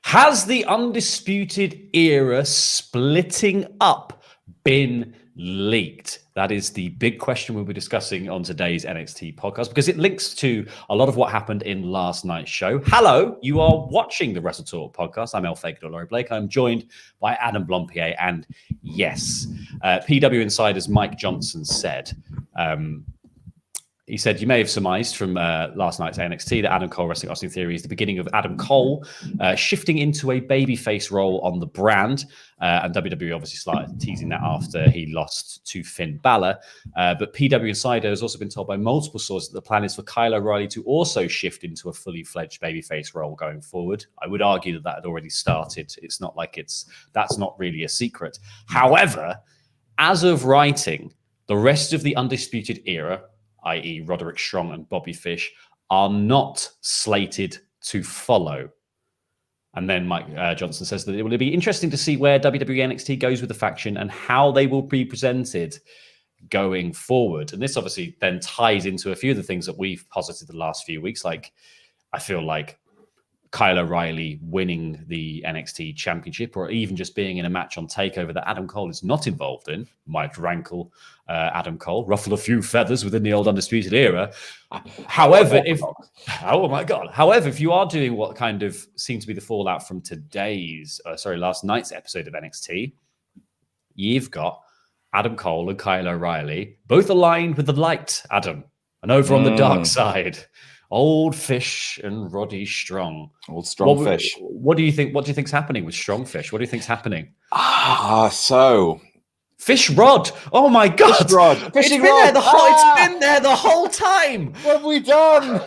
Has the Undisputed Era splitting up been leaked? That is the big question we'll be discussing on today's NXT podcast because it links to a lot of what happened in last night's show. Hello, you are watching the WrestleTalk podcast. I'm El Faker, Laurie Blake. I'm joined by Adam Blompier. And yes, PW Insider's Mike Johnson said, he said, you may have surmised from last night's NXT that Adam Cole Wrestling Austin Theory is the beginning of Adam Cole shifting into a babyface role on the brand. And WWE obviously started teasing that after he lost to Finn Balor. But PW Insider has also been told by multiple sources that the plan is for Kyle O'Reilly to also shift into a fully fledged babyface role going forward. I would argue that that had already started. It's not like that's not really a secret. However, as of writing, the rest of the Undisputed Era, i.e. Roderick Strong and Bobby Fish, are not slated to follow. And then Mike Johnson says that it will be interesting to see where WWE NXT goes with the faction and how they will be presented going forward. And this obviously then ties into a few of the things that we've posited the last few weeks. Like, I feel like Kyle O'Reilly winning the NXT championship, or even just being in a match on TakeOver that Adam Cole is not involved in, might rankle Adam Cole, ruffle a few feathers within the old Undisputed Era. However, if you are doing what kind of seemed to be the fallout from last night's episode of NXT, you've got Adam Cole and Kyle O'Reilly both aligned with the light, Adam, and over on the dark side. Old Fish and Roddy Strong. Old Strong Fish. What do you think? What do you think's happening with Strong Fish? What do you think's happening? Fish Rod. Oh my God. Fish Rod. It's been there the whole time. What have we done?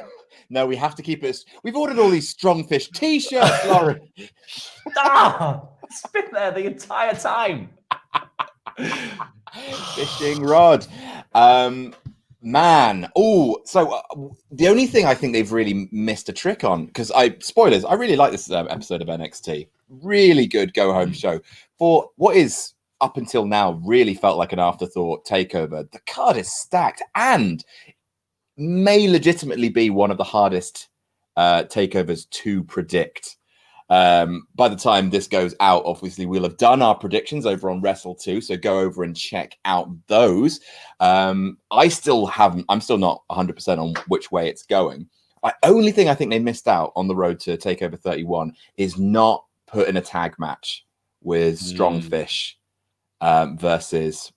No, we have to keep it. We've ordered all these Strong Fish t-shirts, Laurie. It's been there the entire time. Fishing Rod. Man, the only thing I think they've really missed a trick on, because I really like this episode of NXT. Really good go-home show. For what is, up until now, really felt like an afterthought takeover. The card is stacked and may legitimately be one of the hardest takeovers to predict. By the time this goes out, obviously we'll have done our predictions over on Wrestle2, so go over and check out those. I'm still not 100% on which way it's going. The only thing I think they missed out on the road to TakeOver 31 is not putting a tag match with Strong Fish versus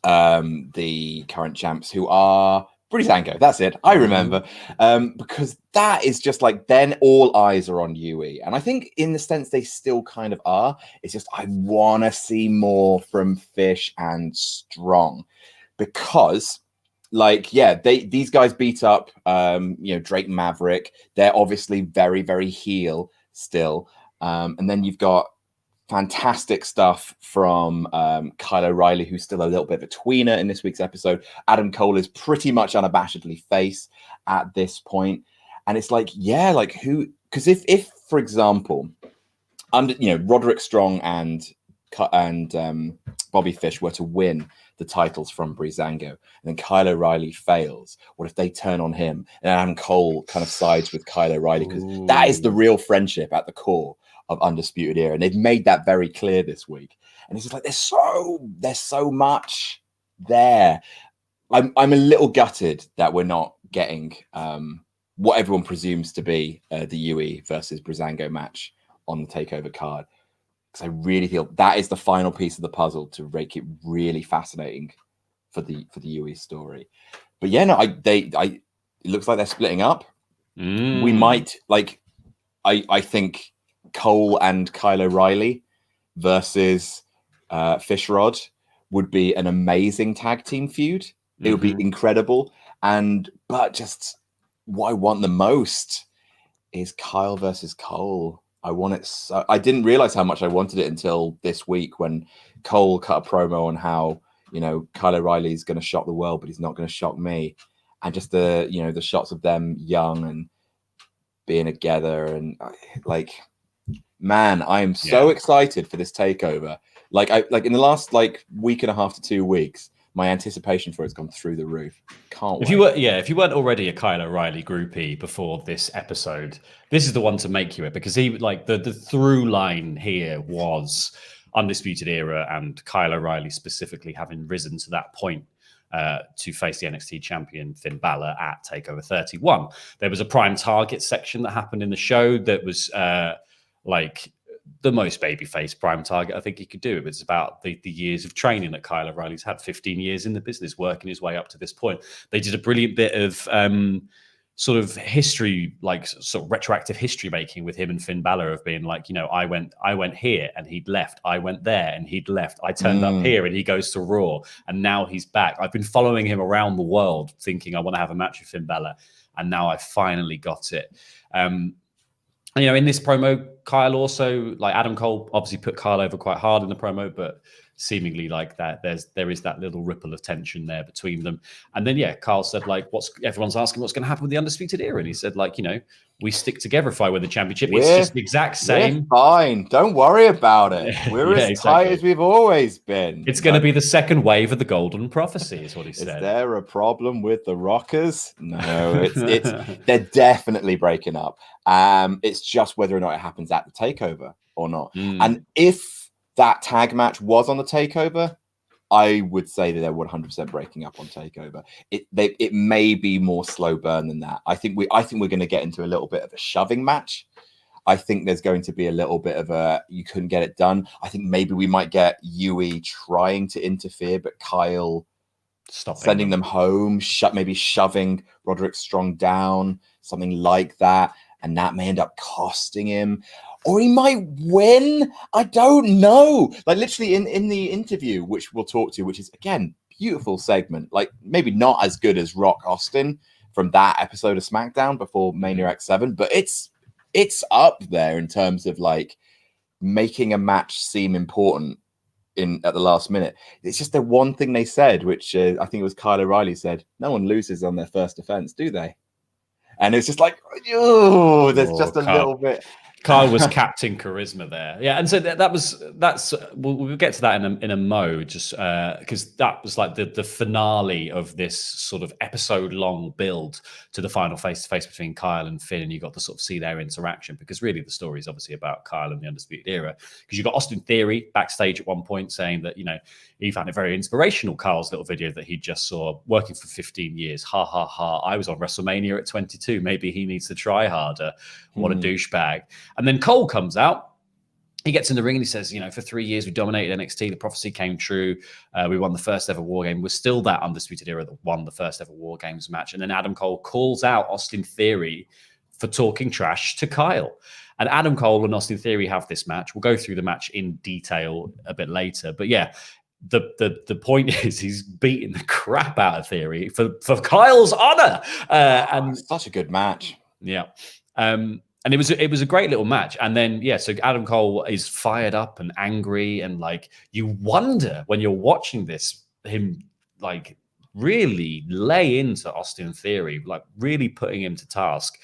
the current champs, who are Breezango. That's it. I remember. Because that is just like, then all eyes are on UE. And I think in the sense they still kind of are. It's just, I want to see more from Fish and Strong. Because, these guys beat up, Drake and Maverick. They're obviously very, very heel still. And then you've got fantastic stuff from Kyle O'Reilly, who's still a little bit of a tweener in this week's episode. Adam Cole is pretty much unabashedly face at this point. And it's like, who? Because if for example, Roderick Strong and Bobby Fish were to win the titles from Breezango, and then Kyle O'Reilly fails, what if they turn on him and Adam Cole kind of sides with Kyle O'Reilly? Because that is the real friendship at the core of Undisputed Era, and they've made that very clear this week. And it's just like there's so much there. I'm a little gutted that we're not getting what everyone presumes to be the UE versus Breezango match on the TakeOver card, because I really feel that is the final piece of the puzzle to make it really fascinating for the UE story. But it looks like they're splitting up. We might I think Cole and Kyle O'Reilly versus Fish Rod would be an amazing tag team feud. It would be incredible. But just what I want the most is Kyle versus Cole. I want it so. I didn't realize how much I wanted it until this week when Cole cut a promo on how Kyle O'Reilly is going to shock the world, but he's not going to shock me. And just the shots of them young and being together and man, I am so excited for this takeover. In the last week and a half to 2 weeks, my anticipation for it's gone through the roof. Can't wait. If you weren't already a Kyle O'Reilly groupie before this episode, this is the one to make you it, because he the through line here was Undisputed Era and Kyle O'Reilly specifically having risen to that point to face the NXT champion Finn Balor at TakeOver 31. There was a prime target section that happened in the show that was the most babyface prime target I think he could do. It was about the years of training that Kyle O'Reilly's had, 15 years in the business, working his way up to this point. They did a brilliant bit of sort of history, sort of retroactive history making with him and Finn Balor of being like, I went here and he'd left. I went there and he'd left. I turned up here and he goes to Raw and now he's back. I've been following him around the world thinking I want to have a match with Finn Balor, and now I finally got it. In this promo, Kyle also, Adam Cole obviously put Kyle over quite hard in the promo, but seemingly there is that little ripple of tension there between them. And then, Kyle said, everyone's asking what's going to happen with the Undisputed Era. And he said, we stick together if I win the championship. It's just the exact same. We're fine. Don't worry about it. We're as tight as we've always been. It's going to be the second wave of the Golden Prophecy, is what he said. Is there a problem with the Rockers? No, it's they're definitely breaking up. It's just whether or not it happens at the TakeOver or not. And if that tag match was on the TakeOver, I would say that they're 100% breaking up on TakeOver. It may be more slow burn than that. I think we're going to get into a little bit of a shoving match. I think there's going to be a little bit of a you couldn't get it done. I think maybe we might get Yui trying to interfere, but Kyle sending them home, maybe shoving Roderick Strong down, something like that, and that may end up costing him. Or he might win. I don't know. Literally in the interview, which we'll talk to, which is, again, beautiful segment. Maybe not as good as Rock Austin from that episode of SmackDown before Mania X7, but it's up there in terms of making a match seem important at the last minute. It's just the one thing they said, which I think it was Kyle O'Reilly said, no one loses on their first offense, do they? And it's just there's just a little bit. Kyle was Captain Charisma there. Yeah, and so we'll get to that in a mo, just because that was the finale of this sort of episode-long build to the final face-to-face between Kyle and Finn, and you got to sort of see their interaction, because really the story is obviously about Kyle and the Undisputed Era, because you got Austin Theory backstage at one point saying that, he found it very inspirational, Kyle's little video that he just saw, working for 15 years. Ha, ha, ha. I was on WrestleMania at 22. Maybe he needs to try harder. What a douchebag. And then Cole comes out. He gets in the ring and he says, for 3 years we dominated NXT. The prophecy came true. We won the first ever War Game. We're still that Undisputed Era that won the first ever War Games match. And then Adam Cole calls out Austin Theory for talking trash to Kyle. And Adam Cole and Austin Theory have this match. We'll go through the match in detail a bit later. But the point is he's beating the crap out of Theory for Kyle's honor. And such a good match. Yeah. And it was a great little match. And then, so Adam Cole is fired up and angry. And you wonder when you're watching this, him really lay into Austin Theory, really putting him to task,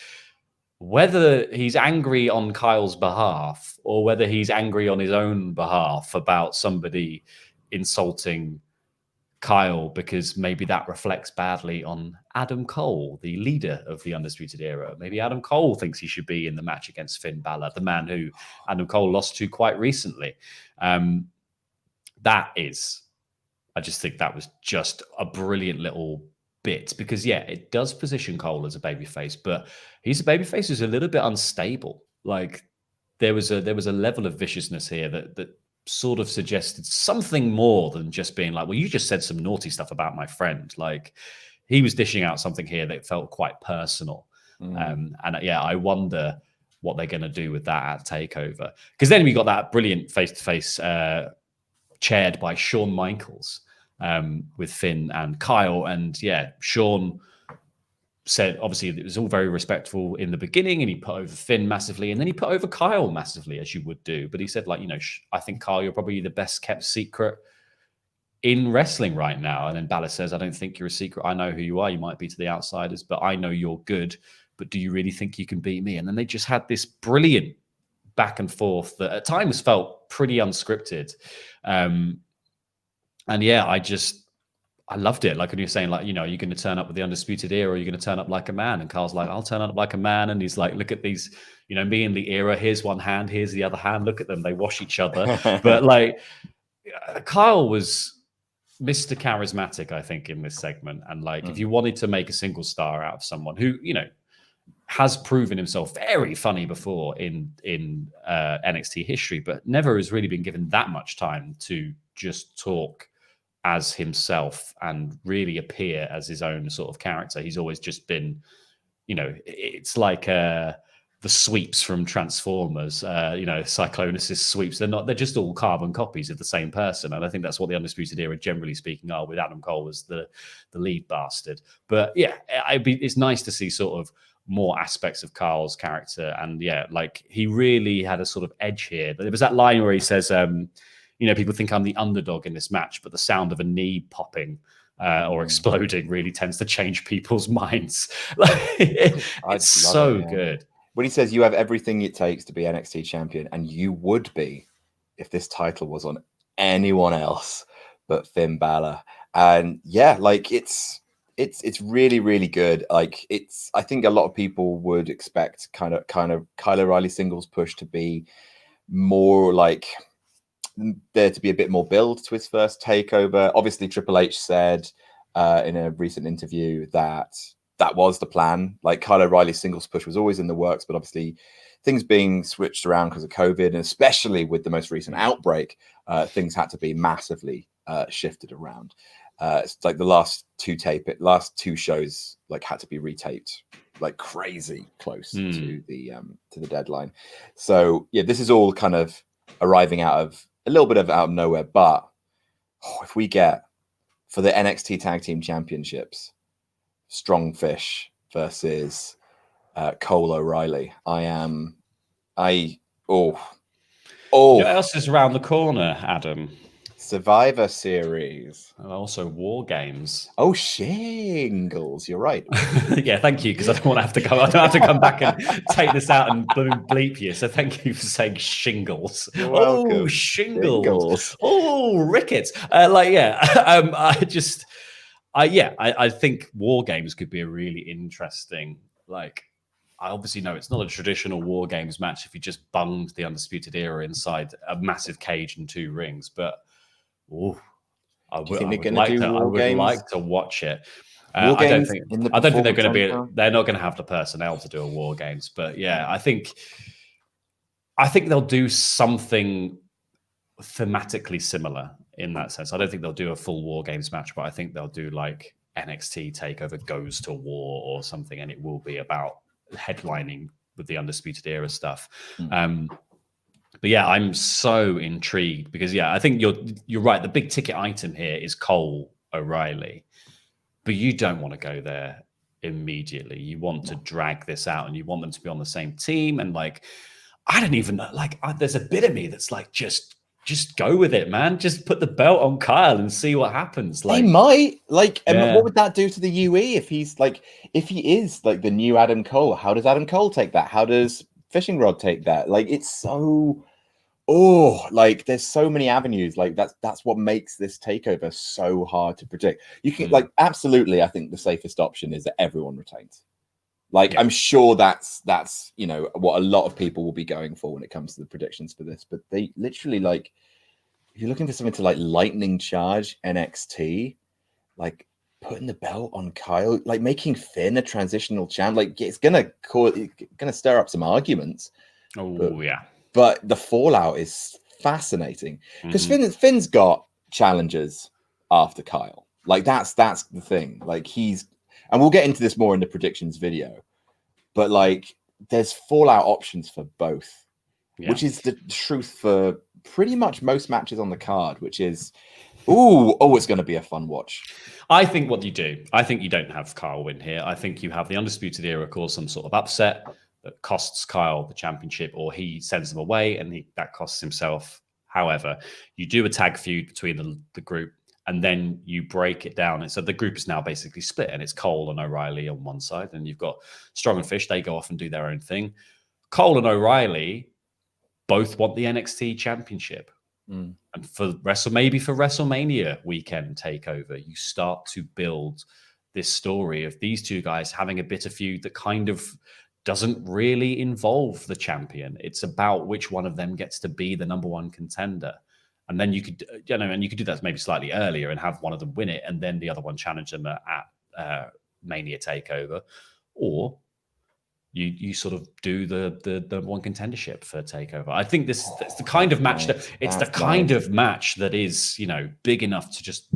whether he's angry on Kyle's behalf or whether he's angry on his own behalf about somebody insulting Kyle, because maybe that reflects badly on Adam Cole, the leader of the Undisputed Era. Maybe Adam Cole thinks he should be in the match against Finn Balor, the man who Adam Cole lost to quite recently. I just think that was just a brilliant little bit, because it does position Cole as a babyface, but he's a babyface who's a little bit unstable. There was a level of viciousness here that sort of suggested something more than just being well, you just said some naughty stuff about my friend. He was dishing out something here that felt quite personal. I wonder what they're going to do with that at TakeOver, because then we got that brilliant face-to-face chaired by Shawn Michaels with Finn and Kyle. And Shawn said, obviously, it was all very respectful in the beginning, and he put over Finn massively, and then he put over Kyle massively, as you would do. But he said, I think, Kyle, you're probably the best kept secret in wrestling right now. And then Balor says, I don't think you're a secret. I know who you are. You might be to the outsiders, but I know you're good. But do you really think you can beat me? And then they just had this brilliant back and forth that at times felt pretty unscripted. I loved it. Like when you're saying, like, you know, you're going to turn up with the Undisputed Era, or you're going to turn up like a man. And Carl's like, I'll turn up like a man. And he's like, look at these, you know, me and the Era. Here's one hand, here's the other hand. Look at them. They wash each other. But like, Kyle was Mr. Charismatic, I think, in this segment. And like, if you wanted to make a single star out of someone who, you know, has proven himself very funny before in NXT history, but never has really been given that much time to just talk as himself and really appear as his own sort of character. He's always just been, you know, it's like the sweeps from Transformers, you know, Cyclonus' sweeps. They're just all carbon copies of the same person. And I think that's what the Undisputed Era, generally speaking, are, with Adam Cole as the lead bastard. But yeah, it's nice to see sort of more aspects of Carl's character. And yeah, like he really had a sort of edge here. There was that line where he says, you know, people think I'm the underdog in this match, but the sound of a knee popping or exploding really tends to change people's minds. It's so good. When he says you have everything it takes to be NXT champion, and you would be if this title was on anyone else but Finn Balor. And yeah, like it's really, really good. Like I think a lot of people would expect kind of Kyle O'Reilly singles push to be more like there to be a bit more build to his first takeover. Obviously, Triple H said in a recent interview that was the plan. Like Kyle O'Reilly's singles push was always in the works, but obviously things being switched around because of COVID, and especially with the most recent outbreak, things had to be massively shifted around. It's like the last two shows like had to be retaped like crazy close to the deadline. So yeah, this is all kind of arriving out of a little bit of out of nowhere. But if we get for the NXT Tag Team Championships, Strong Fish versus Cole O'Reilly, You know what else is around the corner, Adam? Survivor Series. And also War Games. Oh, shingles. You're right. Yeah, thank you, because I don't have to come back and take this out and bleep you. So thank you for saying shingles. You're welcome. Oh, shingles. Oh, rickets. I think War Games could be a really interesting, like, I obviously know it's not a traditional War Games match if you just bunged the Undisputed Era inside a massive cage and 2 rings, but I would like to watch it. I don't think they're going to be. They're not going to have the personnel to do a War Games, but yeah, I think they'll do something thematically similar in that sense. I don't think they'll do a full War Games match, but I think they'll do like NXT Takeover Goes to War or something, and it will be about headlining with the Undisputed Era stuff. But yeah, I'm so intrigued because I think you're right. The big ticket item here is Cole O'Reilly, but you don't want to go there immediately. You want to drag this out, and you want them to be on the same team. And like, I don't even know. Like, there's a bit of me that's like, just go with it, man. Just put the belt on Kyle and see what happens. Like, they might. Like, what would that do to the UE if he is like the new Adam Cole? How does Adam Cole take that? How does Fishing Rod take that? Like, it's so like there's so many avenues. Like that's what makes this takeover so hard to predict. You can like absolutely, I think the safest option is that everyone retains. Like I'm sure that's you know what a lot of people will be going for when it comes to the predictions for this. But they literally, like, if you're looking for something to like lightning charge NXT, like putting the belt on Kyle, like making Finn a transitional champ, like it's gonna stir up some arguments. But the fallout is fascinating because Finn's got challenges after Kyle. Like that's the thing. Like and we'll get into this more in the predictions video, but like there's fallout options for both, which is the truth for pretty much most matches on the card, which is, it's going to be a fun watch. I think what you do, I think you don't have Kyle win here. I think you have the Undisputed Era cause some sort of upset that costs Kyle the championship, or he sends them away and that costs himself. However, you do a tag feud between the group, and then you break it down. And so the group is now basically split, and it's Cole and O'Reilly on one side, and you've got Strong and Fish. They go off and do their own thing. Cole and O'Reilly both want the NXT championship. Mm. And for WrestleMania weekend takeover, you start to build this story of these two guys having a bitter feud that kind of doesn't really involve the champion. It's about which one of them gets to be the number one contender. And then you could, and you could do that maybe slightly earlier and have one of them win it, and then the other one challenge them at Mania Takeover, or you sort of do the one contendership for Takeover. I think that's the kind of match of match that is big enough to just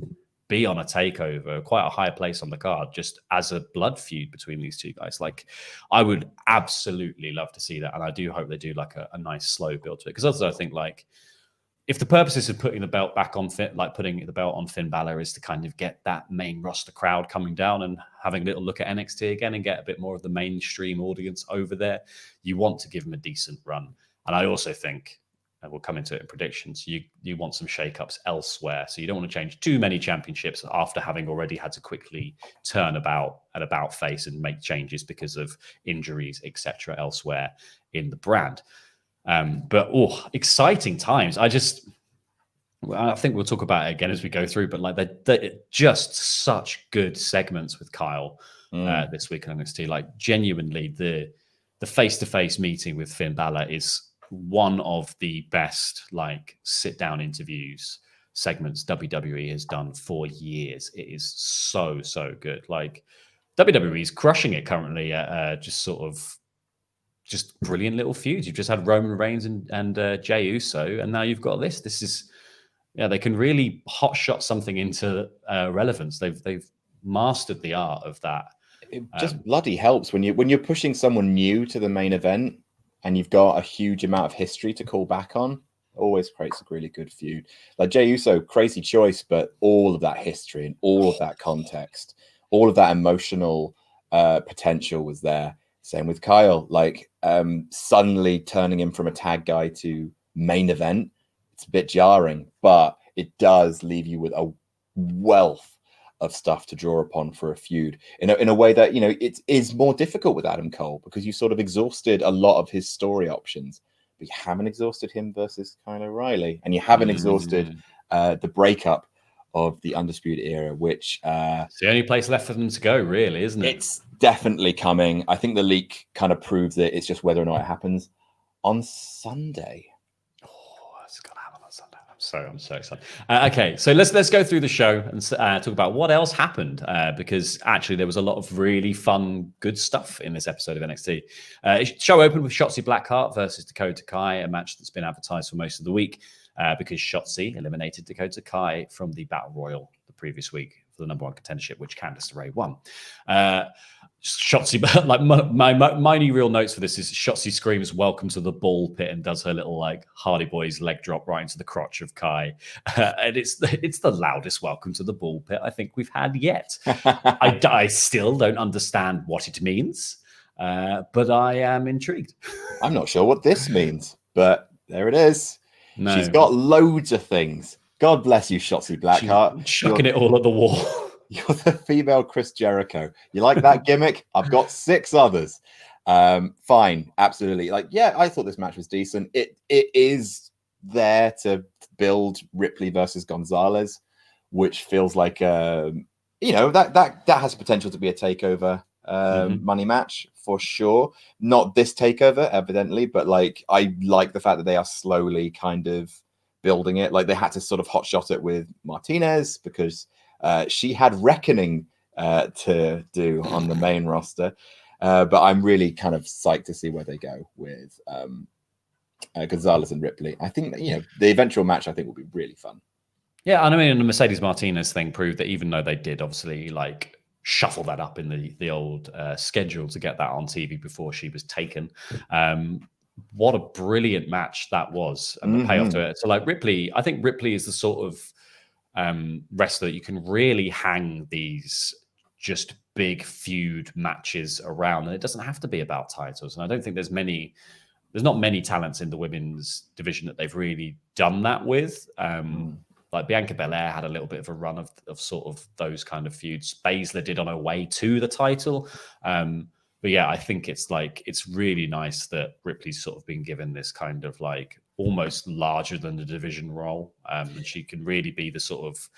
be on a Takeover, quite a high place on the card, just as a blood feud between these two guys. Like, I would absolutely love to see that, and I do hope they do like a nice slow build to it. Because also, I think like, if the purposes of putting the belt back on putting the belt on Finn Balor is to kind of get that main roster crowd coming down and having a little look at NXT again and get a bit more of the mainstream audience over there, you want to give them a decent run. And I also think, and we'll come into it in predictions, you want some shakeups elsewhere. So you don't want to change too many championships after having already had to quickly turn about face and make changes because of injuries, etc. elsewhere in the brand. But exciting times. I think we'll talk about it again as we go through, but like they're just such good segments with Kyle this week on NXT. Like, genuinely, the face-to-face meeting with Finn Balor is one of the best like sit-down interviews segments WWE has done for years. It is so good. Like, WWE is crushing it currently at just brilliant little feuds. You've just had Roman Reigns and Jey Uso, and now you've got this. This is, they can really hotshot something into relevance. They've mastered the art of that. It just bloody helps when you're pushing someone new to the main event, and you've got a huge amount of history to call back on. Always creates a really good feud. Like Jey Uso, crazy choice, but all of that history and all of that context, all of that emotional potential was there. Same with Kyle, like suddenly turning him from a tag guy to main event. It's a bit jarring, but it does leave you with a wealth of stuff to draw upon for a feud in a way that, it is more difficult with Adam Cole, because you sort of exhausted a lot of his story options, but you haven't exhausted him versus Kyle O'Reilly, and you haven't exhausted the breakup of the Undisputed Era, which it's the only place left for them to go, really, isn't it? It's definitely coming. I think the leak kind of proves it. It's just whether or not it happens on Sunday. Oh, it's gonna happen on Sunday. I'm so excited. Okay, so let's go through the show and talk about what else happened, because actually there was a lot of really fun, good stuff in this episode of NXT. Show opened with Shotzi Blackheart versus Dakota Kai, a match that's been advertised for most of the week, because Shotzi eliminated Dakota Kai from the Battle Royal the previous week for the number one contendership, which Candice LeRae won. Shotzi, like my only real notes for this is Shotzi screams "Welcome to the Bull Pit" and does her little like Hardy Boys leg drop right into the crotch of Kai, and it's the loudest "Welcome to the Bull Pit" I think we've had yet. I still don't understand what it means, but I am intrigued. I'm not sure what this means, but there it is. No. She's got loads of things. God bless you, Shotzi Blackheart. She's chucking it all at the wall. You're the female Chris Jericho. You like that gimmick? I've got 6 others. Fine, absolutely. Like, yeah, I thought this match was decent. It is there to build Ripley versus Gonzalez, which feels like that has potential to be a takeover money match for sure. Not this takeover, evidently, but like I like the fact that they are slowly kind of building it. Like, they had to sort of hotshot it with Martinez because she had reckoning to do on the main roster. But I'm really kind of psyched to see where they go with Gonzalez and Ripley. I think the eventual match I think will be really fun. Yeah, and I mean, the Mercedes Martinez thing proved that even though they did obviously like shuffle that up in the old schedule to get that on TV before she was taken, what a brilliant match that was, and the payoff to it. So like Ripley, I think Ripley is the sort of wrestler you can really hang these just big feud matches around, and it doesn't have to be about titles. And I don't think there's not many talents in the women's division that they've really done that with. Like Bianca Belair had a little bit of a run of sort of those kind of feuds. Baszler did on her way to the title. But yeah, I think it's really nice that Ripley's sort of been given this kind of like almost larger than the division role, and she can really be the sort of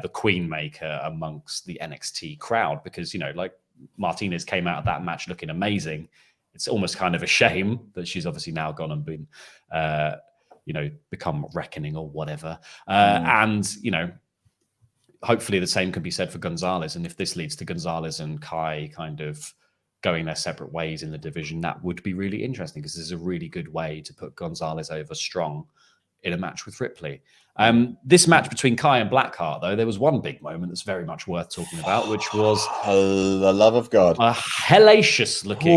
the queen maker amongst the NXT crowd, because like Martinez came out of that match looking amazing. It's almost kind of a shame that she's obviously now gone and been become Reckoning or whatever, and hopefully the same can be said for Gonzalez. And if this leads to Gonzalez and Kai kind of going their separate ways in the division, that would be really interesting, because this is a really good way to put Gonzalez over strong in a match with Ripley. This match between Kai and Blackheart, though, there was one big moment that's very much worth talking about, which was the love of God, a hellacious looking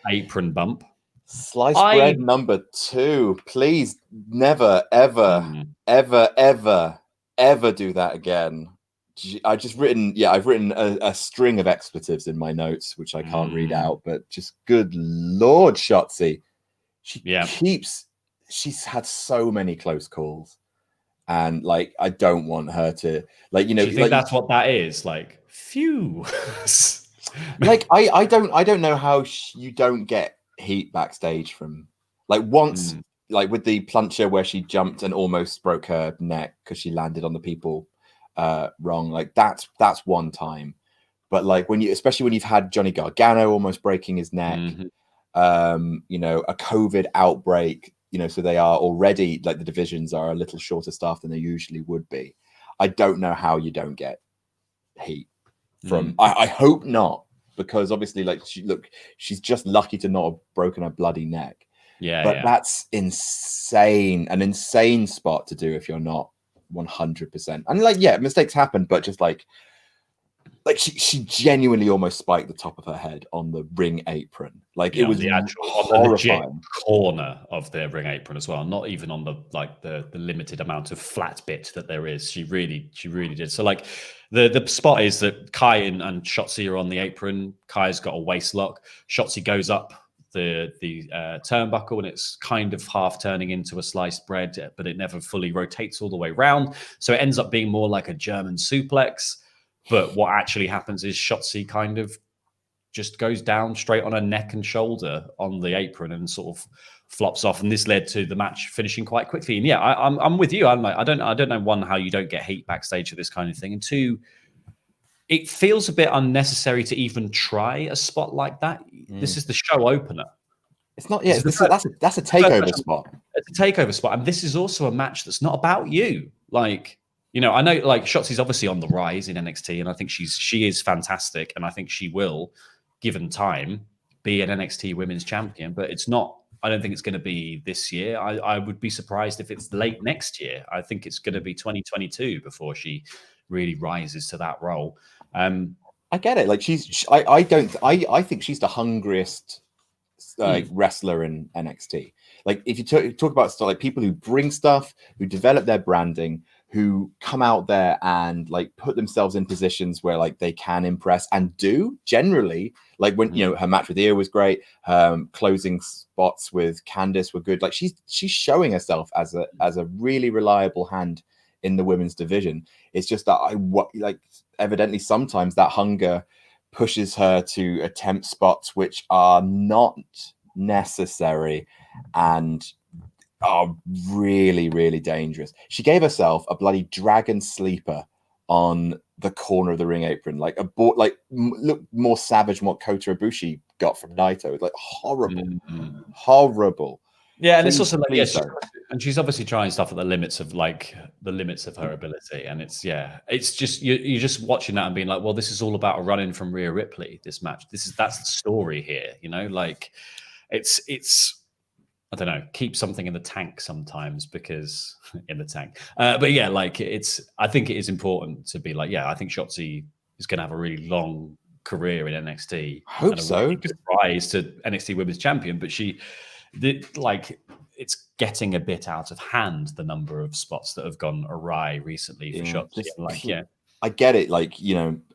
apron bump. Sliced bread number 2. Please never, ever, ever, ever, ever do that again. I've written a string of expletives in my notes, which I can't read out, but just good Lord, Shotzi. She's had so many close calls, and like, I don't want her to, like, do you think that's what that is? Like, phew. Like, I don't know how you don't get heat backstage from, like, once, like with the plancher where she jumped and almost broke her neck because she landed on the people wrong. Like, that's one time, but like especially when you've had Johnny Gargano almost breaking his neck, a COVID outbreak, so they are already, like, the divisions are a little shorter staffed than they usually would be. I don't know how you don't get heat from. I hope not, because obviously, like, she's just lucky to not have broken her bloody neck. But that's insane, an insane spot to do if you're not 100%. And like, mistakes happen, but just like she genuinely almost spiked the top of her head on the ring apron. Like, it was the actual horrifying corner of the ring apron as well, not even on the limited amount of flat bit that there is. She really did. So like, the spot is that Kai and Shotzi are on the apron. Kai's got a waist lock. Shotzi goes up the turnbuckle, and it's kind of half turning into a sliced bread, but it never fully rotates all the way round. So it ends up being more like a German suplex. But what actually happens is Shotzi kind of just goes down straight on her neck and shoulder on the apron and sort of flops off. And this led to the match finishing quite quickly. And I'm with you. I'm like, I don't know, one, how you don't get heat backstage for this kind of thing, and two, it feels a bit unnecessary to even try a spot like that. This is the show opener. It's not. Yeah, that's a takeover spot. It's a takeover spot, and this is also a match that's not about you. Like, I know, like, Shotzi's obviously on the rise in NXT, and I think she is fantastic, and I think she will, given time, be an NXT Women's Champion. But it's not. I don't think it's going to be this year. I would be surprised if it's late next year. I think it's going to be 2022 before she really rises to that role. I get it. Like, I think she's the hungriest wrestler in NXT. Like, if you talk about stuff, like, people who bring stuff, who develop their branding, who come out there and like put themselves in positions where like they can impress and do generally, like when her match with Io was great, closing spots with Candice were good. Like, she's showing herself as a really reliable hand in the women's division. It's just that evidently sometimes that hunger pushes her to attempt spots which are not necessary and are really, really dangerous. She gave herself a bloody dragon sleeper on the corner of the ring apron, like look more savage than what Kota Ibushi got from Naito. It's like horrible. Yeah, and it's also like, and she's obviously trying stuff at the limits of her ability, and it's just you're just watching that and being like, well, this is all about a run in from Rhea Ripley. This match, that's the story here. Like, it's. I don't know, keep something in the tank sometimes, because in the tank. But yeah, like, I think it is important to be like, I think Shotzi is going to have a really long career in NXT. Hope so. Really rise to NXT Women's Champion, but it's getting a bit out of hand, the number of spots that have gone awry recently for Shotzi. I get it. Like,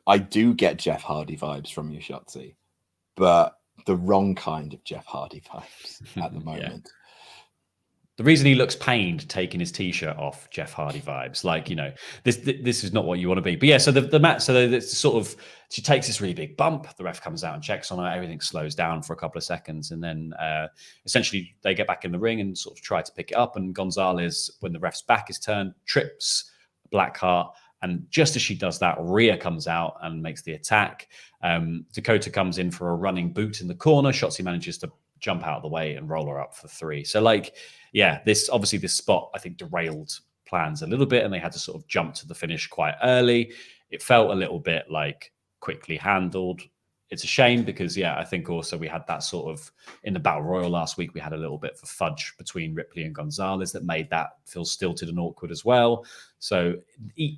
I do get Jeff Hardy vibes from you, Shotzi, but the wrong kind of Jeff Hardy vibes at the moment. The reason he looks pained taking his t-shirt off, Jeff Hardy vibes. Like, this is not what you want to be. But yeah, so the match, so it's sort of, she takes this really big bump. The ref comes out and checks on her. Everything slows down for a couple of seconds, and then essentially they get back in the ring and sort of try to pick it up. And Gonzalez, when the ref's back is turned, trips Blackheart. And just as she does that, Rhea comes out and makes the attack. Dakota comes in for a running boot in the corner. Shotzi manages to jump out of the way and roll her up for 3. So, this spot, I think, derailed plans a little bit, and they had to sort of jump to the finish quite early. It felt a little bit quickly handled. It's a shame because, I think also we had that sort of, in the Battle Royal last week, we had a little bit of a fudge between Ripley and Gonzalez that made that feel stilted and awkward as well. So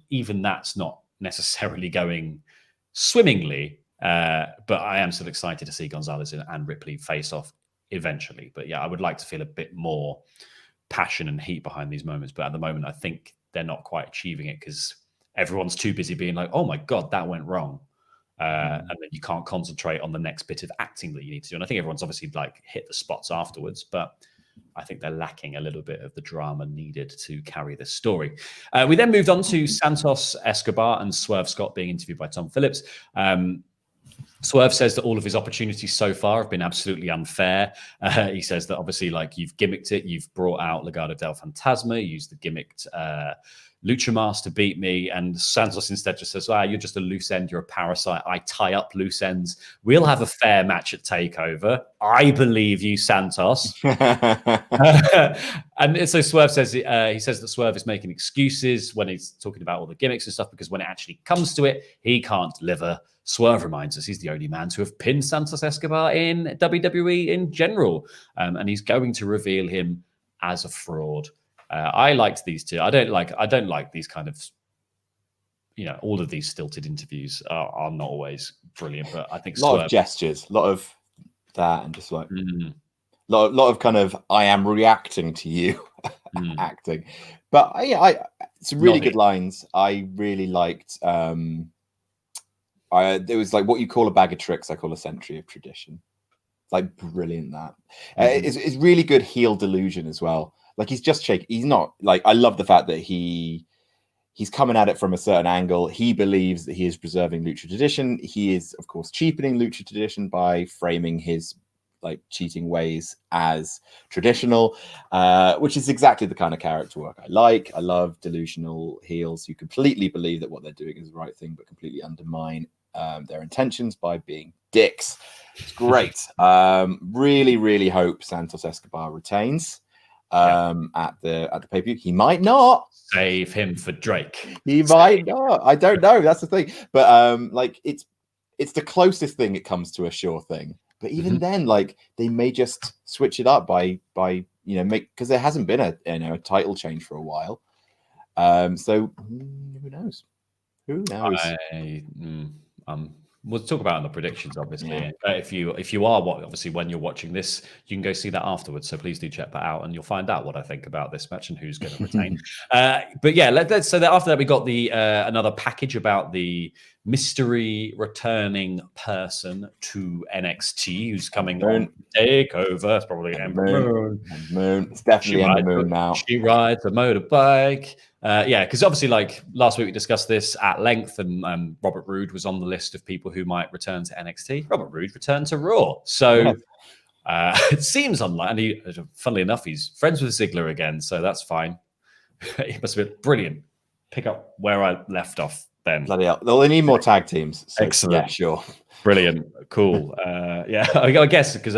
even that's not necessarily going swimmingly, but I am still excited to see Gonzalez and Ripley face off eventually. But I would like to feel a bit more passion and heat behind these moments. But at the moment, I think they're not quite achieving it because everyone's too busy being like, oh my God, that went wrong. And then you can't concentrate on the next bit of acting that you need to do. And I think everyone's obviously hit the spots afterwards, but I think they're lacking a little bit of the drama needed to carry this story. We then moved on to Santos Escobar and Swerve Scott being interviewed by Tom Phillips. Swerve says that all of his opportunities so far have been absolutely unfair. He says that obviously, you've gimmicked it, you've brought out Legado del Fantasma, you used the gimmicked Lucha Mask to beat me, and Santos instead just says, you're just a loose end, you're a parasite, I tie up loose ends. We'll have a fair match at TakeOver. I believe you, Santos. And so Swerve says, he says that Swerve is making excuses when he's talking about all the gimmicks and stuff, because when it actually comes to it, he can't deliver. Swerve reminds us he's the only man to have pinned Santos Escobar in WWE in general, and he's going to reveal him as a fraud. I liked these two. I don't like these kind of, all of these stilted interviews are not always brilliant, but I think a lot of gestures, a lot of that, and just lot of kind of I am reacting to you acting. But I some really good lines. I really liked. There was what you call a bag of tricks, I call a century of tradition. Brilliant that. It's really good heel delusion as well. He's just shaking. He's not I love the fact that he's coming at it from a certain angle. He believes that he is preserving lucha tradition. He is, of course, cheapening lucha tradition by framing his cheating ways as traditional, which is exactly the kind of character work I like. I love delusional heels who completely believe that what they're doing is the right thing, but completely undermine their intentions by being dicks. It's great. Really, really hope Santos Escobar retains. At the pay-per-view. He might not. Save him for Drake. He might not. I don't know. That's the thing. But it's the closest thing it comes to a sure thing. But even then, they may just switch it up by make, because there hasn't been a title change for a while. So who knows? Who knows? We'll talk about it in the predictions, obviously. Yeah. If you are obviously when you're watching this, you can go see that afterwards. So please do check that out, and you'll find out what I think about this match and who's going to retain. But yeah, let's. So after that, we got the another package about the mystery returning person to NXT who's coming on Takeover. It's probably Ember Moon. It's definitely Ember Moon now. She rides a motorbike. Because obviously, last week we discussed this at length, and Robert Roode was on the list of people who might return to NXT. Robert Roode returned to Raw, so it seems unlikely. And funnily enough, he's friends with Ziggler again, so that's fine. He must have been brilliant. Pick up where I left off then. Bloody hell. They need more tag teams. So excellent. Yeah, sure. Brilliant. Cool. I guess because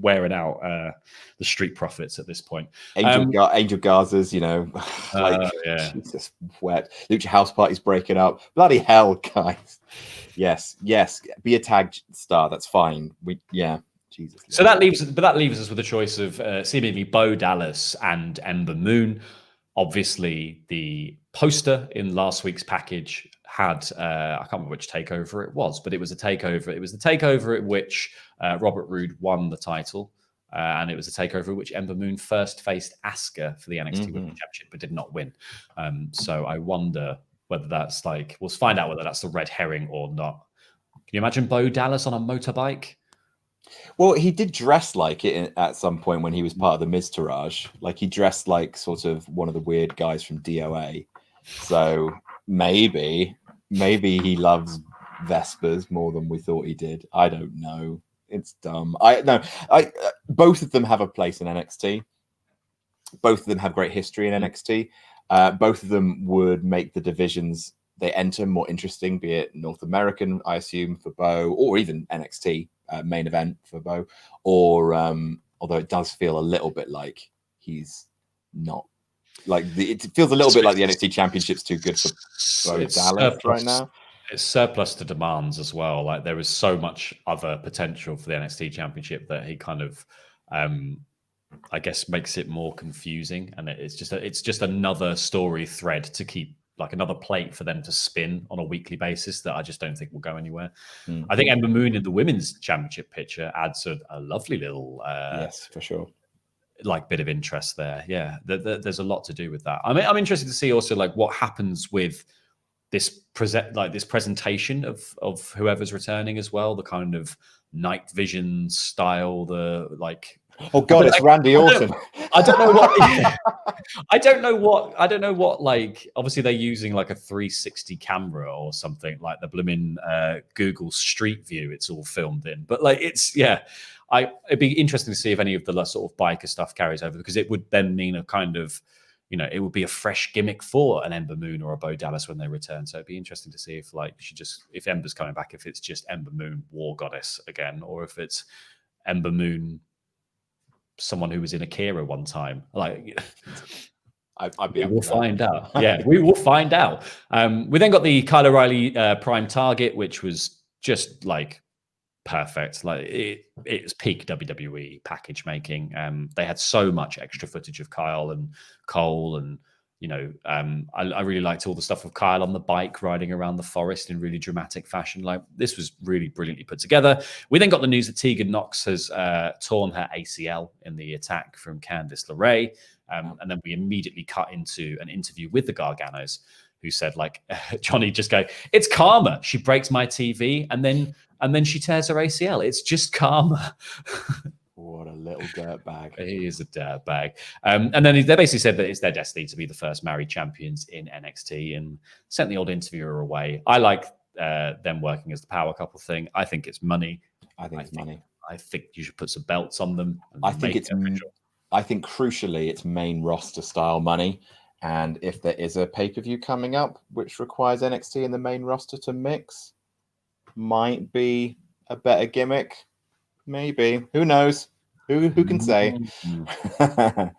wearing out the Street Profits at this point. Angel Garza's, Jesus, wet. Lucha House Party's breaking up. Bloody hell, guys. Yes. Be a tag star. That's fine. Jesus. So that leaves us with a choice of seemingly Bo Dallas and Ember Moon. Obviously, the poster in last week's package had I can't remember which takeover it was, but it was a takeover. It was the takeover at which Robert Roode won the title, and it was a takeover at which Ember Moon first faced Asuka for the NXT Women's Championship, but did not win. So I wonder whether that's we'll find out whether that's the red herring or not. Can you imagine Bo Dallas on a motorbike? Well, he did dress like it at some point when he was part of the Miztourage. Like he dressed like sort of one of the weird guys from DOA. So maybe he loves Vespers more than we thought he did. I don't know. It's dumb. Both of them have a place in NXT. Both of them have great history in NXT. Both of them would make the divisions they enter more interesting, be it North American, I assume, for Bo, or even NXT main event for Bo. Or although it does feel a little bit like he's not like it feels a little bit like the NXT Championship's too good for Bo Dallas right now. It's surplus to demands as well. Like there is so much other potential for the NXT Championship that he kind of, I guess, makes it more confusing. And it's just another story thread to keep, like another plate for them to spin on a weekly basis that I just don't think will go anywhere. I think Ember Moon in the women's championship picture adds a lovely little, yes, for sure, like bit of interest there. Yeah, there's a lot to do with that. I mean, I'm interested to see also like what happens with this presentation of whoever's returning as well, the kind of night vision style, the like. Oh God, it's Randy Orton. I don't know what. Yeah. I don't know what. Like, obviously they're using like a 360 camera or something, like the blooming Google Street View. It's all filmed in, but like it's it'd be interesting to see if any of the sort of biker stuff carries over, because it would then mean a kind of, it would be a fresh gimmick for an Ember Moon or a Bo Dallas when they return. So it'd be interesting to see if if Ember's coming back, if it's just Ember Moon War Goddess again, or if it's Ember Moon someone who was in Akira one time. Like, we'll find out. Yeah, we will find out. We then got the Kyle O'Reilly Prime Target, which was just like perfect. Like it's peak WWE package making. They had so much extra footage of Kyle and Cole, and I really liked all the stuff of Kyle on the bike riding around the forest in really dramatic fashion. Like this was really brilliantly put together. We then got the news that Tegan Knox has torn her ACL in the attack from Candice LeRae. And then we immediately cut into an interview with the Garganos, who said, like, Johnny just go, "It's karma. She breaks my TV and then she tears her ACL. It's just karma." What a little dirtbag. He is a dirtbag. And then they basically said that it's their destiny to be the first married champions in NXT, and sent the old interviewer away. I like them working as the power couple thing. I think it's money. I think it's money. I think you should put some belts on them. I think crucially it's main roster style money. And if there is a pay-per-view coming up which requires NXT in the main roster to mix, might be a better gimmick. Maybe. Who knows? Who can say? But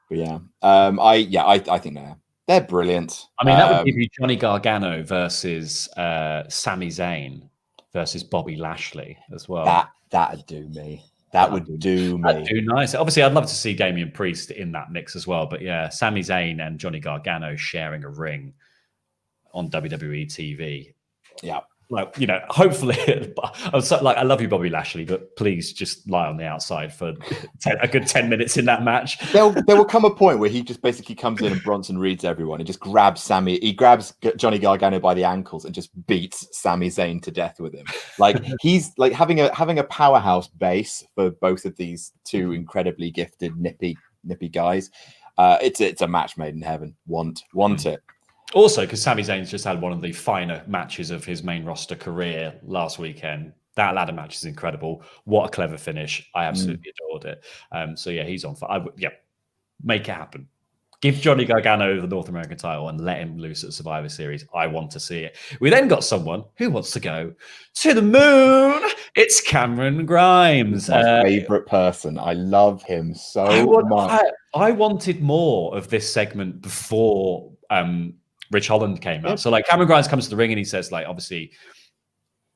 yeah. I think they're brilliant. I mean, that would give you Johnny Gargano versus Sami Zayn versus Bobby Lashley as well. That'd do me. That would do me. That'd do nice. Obviously, I'd love to see Damian Priest in that mix as well. But yeah, Sami Zayn and Johnny Gargano sharing a ring on WWE TV. Yeah. Like, hopefully, I love you, Bobby Lashley, but please just lie on the outside for a good 10 minutes in that match. There will come a point where he just basically comes in and Bronson reads everyone and just grabs He grabs Johnny Gargano by the ankles and just beats Sami Zayn to death with him. Like he's like having a powerhouse base for both of these two incredibly gifted, nippy guys. It's a match made in heaven. Want it. Also, because Sami Zayn's just had one of the finer matches of his main roster career last weekend. That ladder match is incredible. What a clever finish. I absolutely adored it. So yeah, he's on fire. Make it happen. Give Johnny Gargano the North American title and let him loose at Survivor Series. I want to see it. We then got someone who wants to go to the moon. It's Cameron Grimes. My favorite person. I love him so much. I wanted more of this segment before Rich Holland came out. So like Cameron Grimes comes to the ring and he says, like, obviously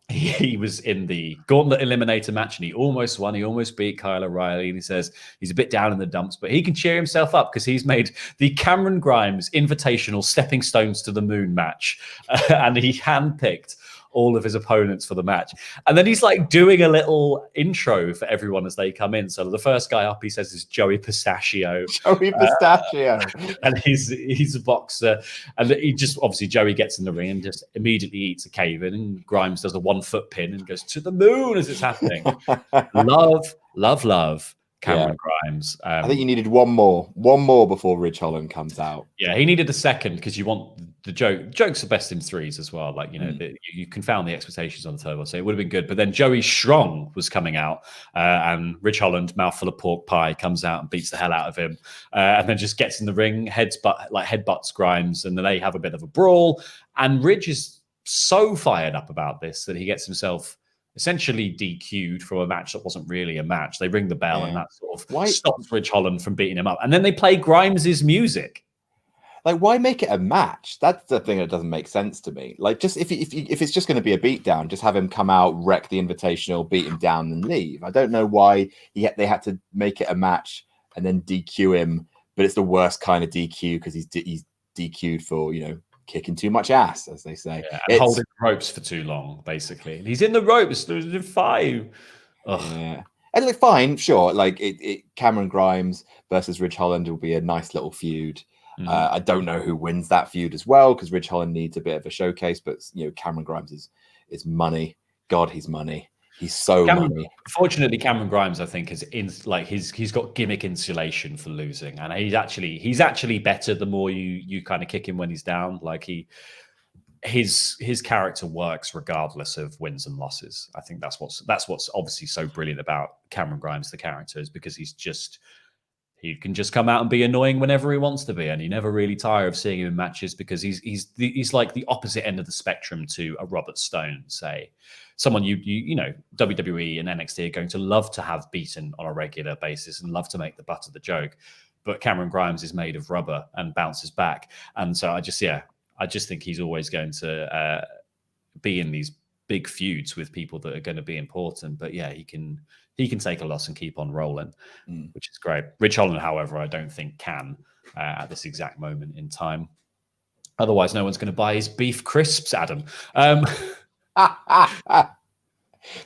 he was in the Gauntlet Eliminator match and he almost won. He almost beat Kyle O'Reilly. And he says he's a bit down in the dumps, but he can cheer himself up because he's made the Cameron Grimes Invitational Stepping Stones to the Moon match. And he handpicked all of his opponents for the match. And then he's like doing a little intro for everyone as they come in. So the first guy up, he says, is Joey Pistachio. Joey Pistachio. And he's a boxer. And he just, obviously, Joey gets in the ring and just immediately eats a cave in. And Grimes does a 1 foot pin and goes to the moon as it's happening. Love. Cameron Grimes. I think you needed one more before Ridge Holland comes out. Yeah, he needed a second because you want the jokes are best in threes as well. Like, you confound the expectations on the turbo, so it would have been good. But then Joey Strong was coming out, and Ridge Holland, mouthful of pork pie, comes out and beats the hell out of him, and then just gets in the ring, headbutts Grimes, and then they have a bit of a brawl. And Ridge is so fired up about this that he gets himself essentially DQ'd from a match that wasn't really a match. They ring the bell, and that sort of stops Ridge Holland from beating him up. And then they play Grimes's music. Like, why make it a match? That's the thing that doesn't make sense to me. Like, just if it's just going to be a beatdown, just have him come out, wreck the Invitational, beat him down, and leave. I don't know why they had to make it a match and then DQ him, but it's the worst kind of DQ because he's DQ'd for, kicking too much ass, as they say. Yeah, and holding the ropes for too long, basically. And he's in the ropes. There's 5. Ugh. Yeah. And like, fine, sure. Like, Cameron Grimes versus Ridge Holland will be a nice little feud. I don't know who wins that feud as well, because Ridge Holland needs a bit of a showcase, but Cameron Grimes is money. God, he's money. He's so money. Fortunately, Cameron Grimes, I think, he's got gimmick insulation for losing, and he's actually better the more you kind of kick him when he's down. Like, his character works regardless of wins and losses. I think that's what's obviously so brilliant about Cameron Grimes, the character, is because he can just come out and be annoying whenever he wants to be, and you never really tire of seeing him in matches because he's like the opposite end of the spectrum to a Robert Stone, say. Someone WWE and NXT are going to love to have beaten on a regular basis and love to make the butt of the joke. But Cameron Grimes is made of rubber and bounces back. And so I just think he's always going to be in these big feuds with people that are going to be important. But yeah, he can take a loss and keep on rolling, which is great. Ridge Holland, however, I don't think can at this exact moment in time. Otherwise, no one's going to buy his beef crisps, Adam.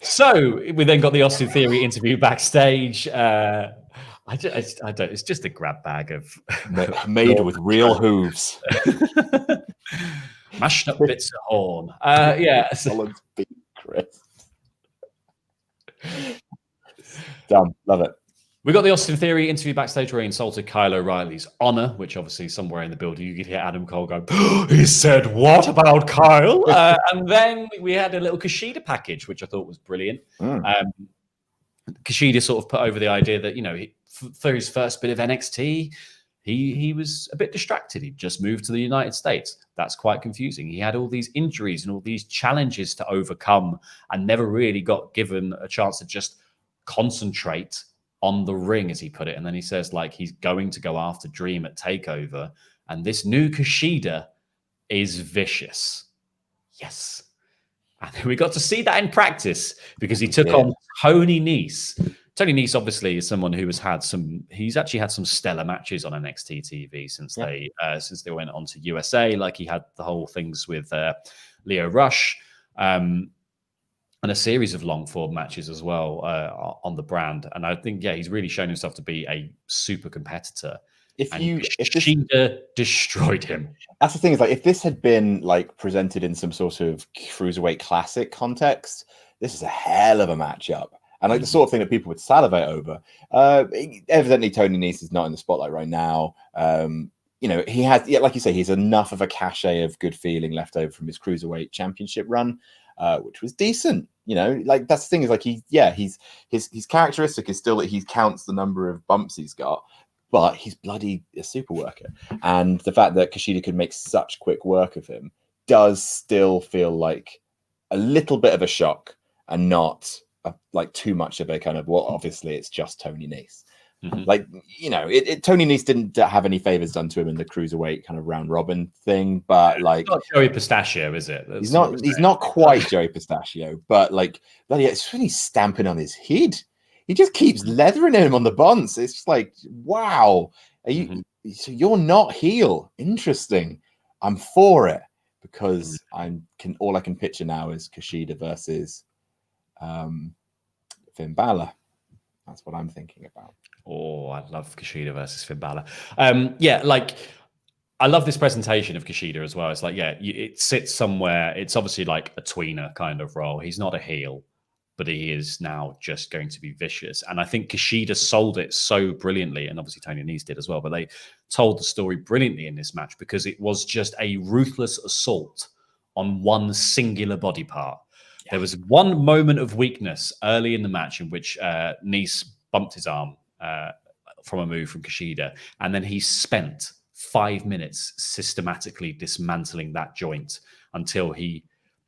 So we then got the Austin Theory interview backstage. I don't. It's just a grab bag of made with real hooves, mashed up bits of horn. Yeah, Holland's beef crisps. Done. Love it. We got the Austin Theory interview backstage where he insulted Kyle O'Reilly's honor, which obviously somewhere in the building you could hear Adam Cole go, he said, what about Kyle? And then we had a little Kushida package, which I thought was brilliant. Kushida sort of put over the idea that, for his first bit of NXT, he was a bit distracted. He just moved to the United States. That's quite confusing. He had all these injuries and all these challenges to overcome and never really got given a chance to just concentrate on the ring, as he put it. And then he says, like, he's going to go after Dream at TakeOver. And this new Kushida is vicious. Yes. And we got to see that in practice because he took on Tony Nese. Tony Nese obviously is someone who he's actually had some stellar matches on NXT TV since they went on to USA. Like, he had the whole things with Leo Rush, and a series of long form matches as well on the brand. And I think, he's really shown himself to be a super competitor. Kushida destroyed him. That's the thing, is like, if this had been like presented in some sort of cruiserweight classic context, this is a hell of a matchup. And like the sort of thing that people would salivate over. Evidently, Tony Nese is not in the spotlight right now. He has, like you say, he's enough of a cachet of good feeling left over from his cruiserweight championship run, which was decent. Like, that's the thing, is like his characteristic is still that he counts the number of bumps he's got, but he's bloody a super worker. And the fact that Kushida could make such quick work of him does still feel like a little bit of a shock, and not like too much of a kind of, well, obviously it's just Tony Nese. Like, Tony Nese didn't have any favors done to him in the cruiserweight kind of round robin thing, but like, it's not Joey Pistachio, is it? He's not quite Joey Pistachio, but like, bloody, it's really stamping on his head. He just keeps leathering him on the bonds. It's just like, wow, so you're not heel. Interesting. I'm for it, because all I can picture now is Kushida versus Finn Balor. That's what I'm thinking about. Oh, I love Kushida versus Finn Balor. Yeah, like I love this presentation of Kushida as well. It's like, yeah, it sits somewhere. It's obviously like a tweener kind of role. He's not a heel, but he is now just going to be vicious. And I think Kushida sold it so brilliantly, and obviously Tony Nese did as well, but they told the story brilliantly in this match because it was just a ruthless assault on one singular body part. Yeah. There was one moment of weakness early in the match in which Nese bumped his arm from a move from Kushida, and then he spent 5 minutes systematically dismantling that joint until he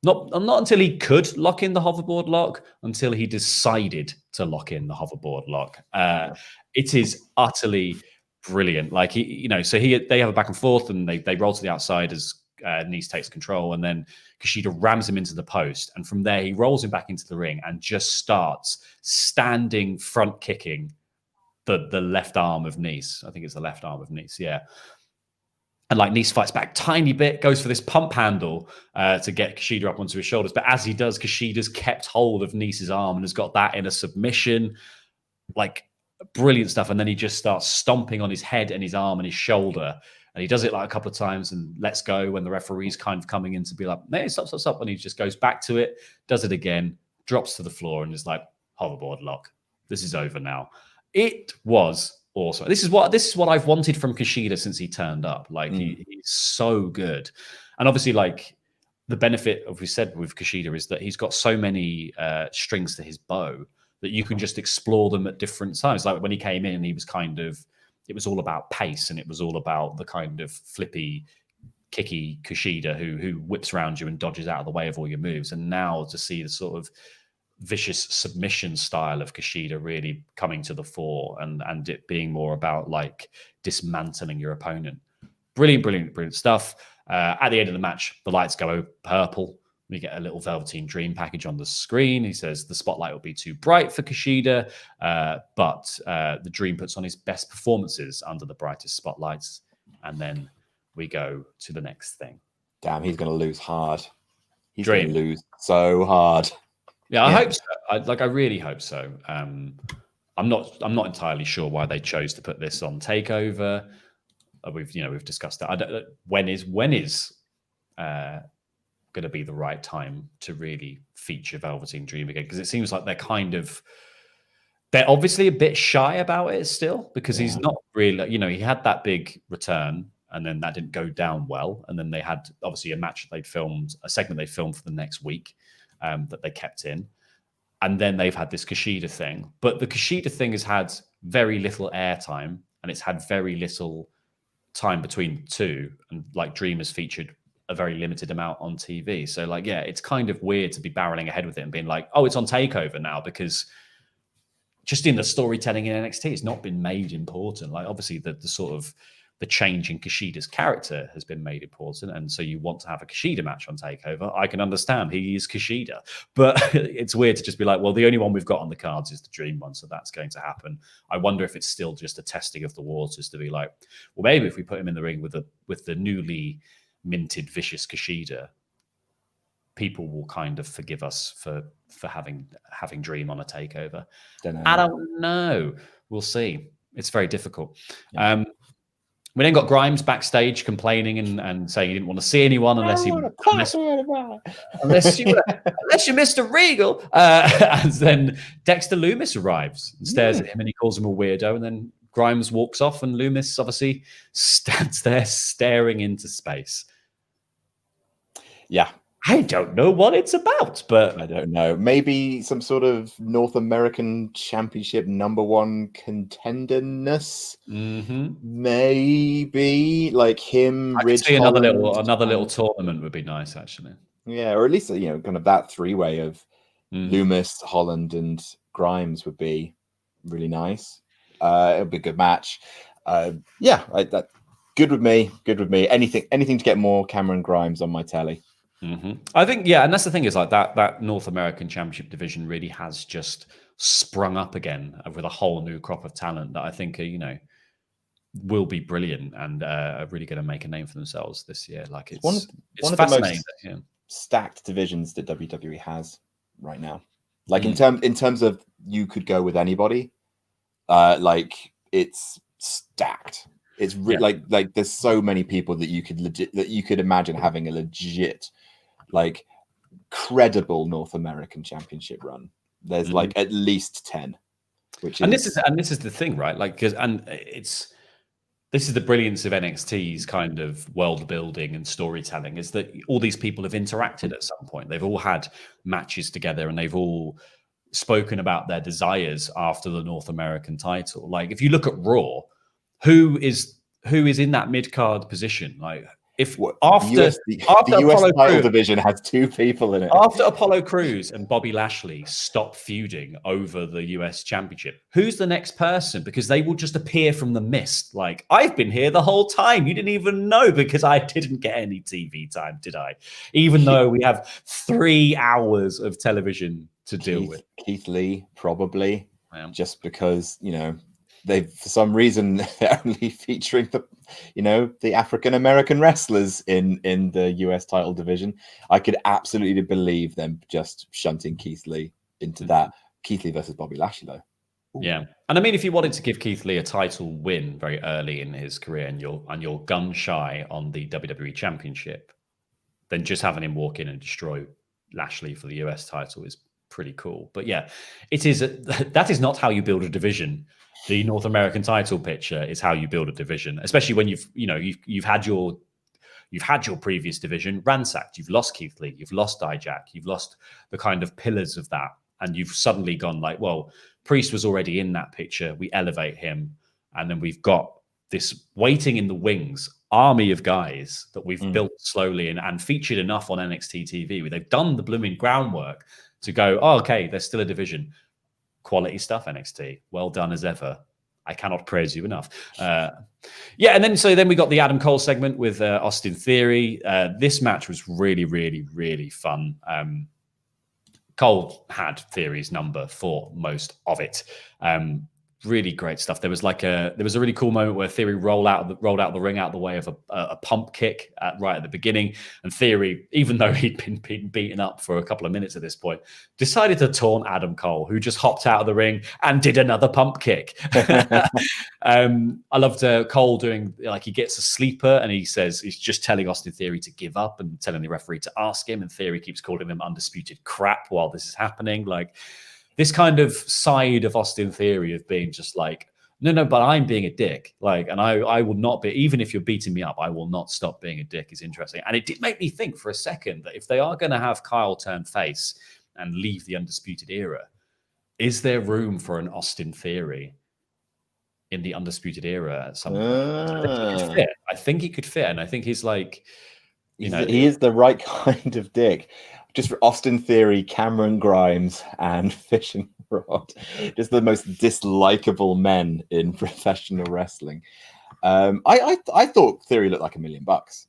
not until he could lock in the hoverboard lock, until he decided to lock in the hoverboard lock. It is utterly brilliant. Like they have a back and forth, and they roll to the outside as Nese takes control, and then Kushida rams him into the post, and from there he rolls him back into the ring and just starts standing front kicking the left arm of Nese. I think it's the left arm of Nese, yeah. And like Nese fights back tiny bit, goes for this pump handle to get Kushida up onto his shoulders. But as he does, Kushida's kept hold of Nese's arm and has got that in a submission. Like brilliant stuff. And then he just starts stomping on his head and his arm and his shoulder. And he does it like a couple of times and lets go when the referee's kind of coming in to be like, hey, stop. And he just goes back to it, does it again, drops to the floor and is like, hoverboard lock. This is over now. It was awesome. This is what I've wanted from Kushida since he turned up. Like he's so good. And obviously, like the benefit of we said with Kushida is that he's got so many strings to his bow that you can just explore them at different times. Like when he came in, he was it was all about pace, and it was all about the kind of flippy, kicky Kushida who whips around you and dodges out of the way of all your moves. And now to see the sort of vicious submission style of Kushida really coming to the fore, and it being more about like dismantling your opponent. Brilliant stuff. At the end of the match, the lights go purple. We get a little Velveteen Dream package on the screen. He says the spotlight will be too bright for Kushida, but the Dream puts on his best performances under the brightest spotlights. And then we go to the next thing. Damn, he's going to lose hard. He's going to lose so hard. Yeah, I hope so. I really hope so. I'm not entirely sure why they chose to put this on Takeover. We've discussed that. I don't. When is going to be the right time to really feature Velveteen Dream again? Because it seems like they're obviously a bit shy about it still, because he's not really. He had that big return, and then that didn't go down well, and then they had obviously a segment they filmed for the next week. That they kept in. And then they've had this Kushida thing. But the Kushida thing has had very little airtime, and it's had very little time between the two. And like Dream has featured a very limited amount on TV. So like, yeah, it's kind of weird to be barreling ahead with it and being like, oh, it's on Takeover now, because just in the storytelling in NXT, it's not been made important. Like obviously the sort of the change in Kushida's character has been made important, and so you want to have a Kushida match on Takeover. I can understand he is Kushida, but it's weird to just be like, well, the only one we've got on the cards is the Dream one, so that's going to happen. I wonder if it's still just a testing of the waters to be like, well, maybe if we put him in the ring with the newly minted vicious Kushida, people will kind of forgive us for having Dream on a Takeover. I don't know. We'll see. It's very difficult. Yeah. We then got Grimes backstage complaining and saying he didn't want to see anyone unless you're Mr. Regal. And then Dexter Lumis arrives and stares at him, and he calls him a weirdo. And then Grimes walks off, and Lumis obviously stands there staring into space. Yeah. I don't know what it's about, but I don't know. Maybe some sort of North American Championship #1 contenderness. Maybe like him. I could see another little tournament would be nice, actually. Yeah, or at least kind of that three-way of Lumis, Holland, and Grimes would be really nice. It would be a good match. That good with me. Good with me. Anything to get more Cameron Grimes on my telly. I think, yeah, and that's the thing is like that North American Championship division really has just sprung up again with a whole new crop of talent that I think are, will be brilliant and are really going to make a name for themselves this year. Like it's one of the most stacked divisions that WWE has right now. Like in terms of you could go with anybody. Like it's stacked. It's like there's so many people that you could imagine having a legit, like credible North American Championship run. There's like at least 10, this is the thing, right? Like this is the brilliance of NXT's kind of world building and storytelling, is that all these people have interacted at some point. They've all had matches together and they've all spoken about their desires after the North American title. Like if you look at Raw, who is in that mid-card position? Like if after the US title division has 2 people in it. After Apollo Crews and Bobby Lashley stop feuding over the US Championship, who's the next person? Because they will just appear from the mist. Like, I've been here the whole time. You didn't even know because I didn't get any TV time, did I? Even though we have 3 hours of television to deal with. Keith Lee, probably, just because, they for some reason they're only featuring the African American wrestlers in the US title division. I could absolutely believe them just shunting Keith Lee into that. Keith Lee versus Bobby Lashley, though. Ooh. Yeah, and I mean, if you wanted to give Keith Lee a title win very early in his career, and you're gun shy on the WWE Championship, then just having him walk in and destroy Lashley for the US title is pretty cool. But yeah, that is not how you build a division. The North American title picture is how you build a division, especially when you've had your previous division ransacked. You've lost Keith Lee, you've lost Dijak, you've lost the kind of pillars of that, and you've suddenly gone like, well, Priest was already in that picture. We elevate him, and then we've got this waiting in the wings army of guys that we've built slowly and featured enough on NXT TV, where they've done the blooming groundwork to go, oh, okay, there's still a division. Quality stuff, NXT. Well done as ever. I cannot praise you enough. And then we got the Adam Cole segment with Austin Theory. This match was really, really, really fun. Cole had Theory's number for most of it. Really great stuff. There was a really cool moment where Theory rolled out the ring out the way of a pump kick right at the beginning, and Theory, even though he'd been beaten up for a couple of minutes at this point, decided to taunt Adam Cole, who just hopped out of the ring and did another pump kick. I loved Cole doing, like, he gets a sleeper and he says he's just telling Austin Theory to give up and telling the referee to ask him, and Theory keeps calling him undisputed crap while this is happening. Like, this kind of side of Austin Theory of being just like, no, but I'm being a dick. Like, and I will not be, even if you're beating me up, I will not stop being a dick, is interesting. And it did make me think for a second that if they are going to have Kyle turn face and leave the Undisputed Era, is there room for an Austin Theory in the Undisputed Era at some point? I think he could fit. And I think he's like, he is the right kind of dick. Just for Austin Theory, Cameron Grimes, and Fishing Rod, just the most dislikable men in professional wrestling. I thought Theory looked like $1 million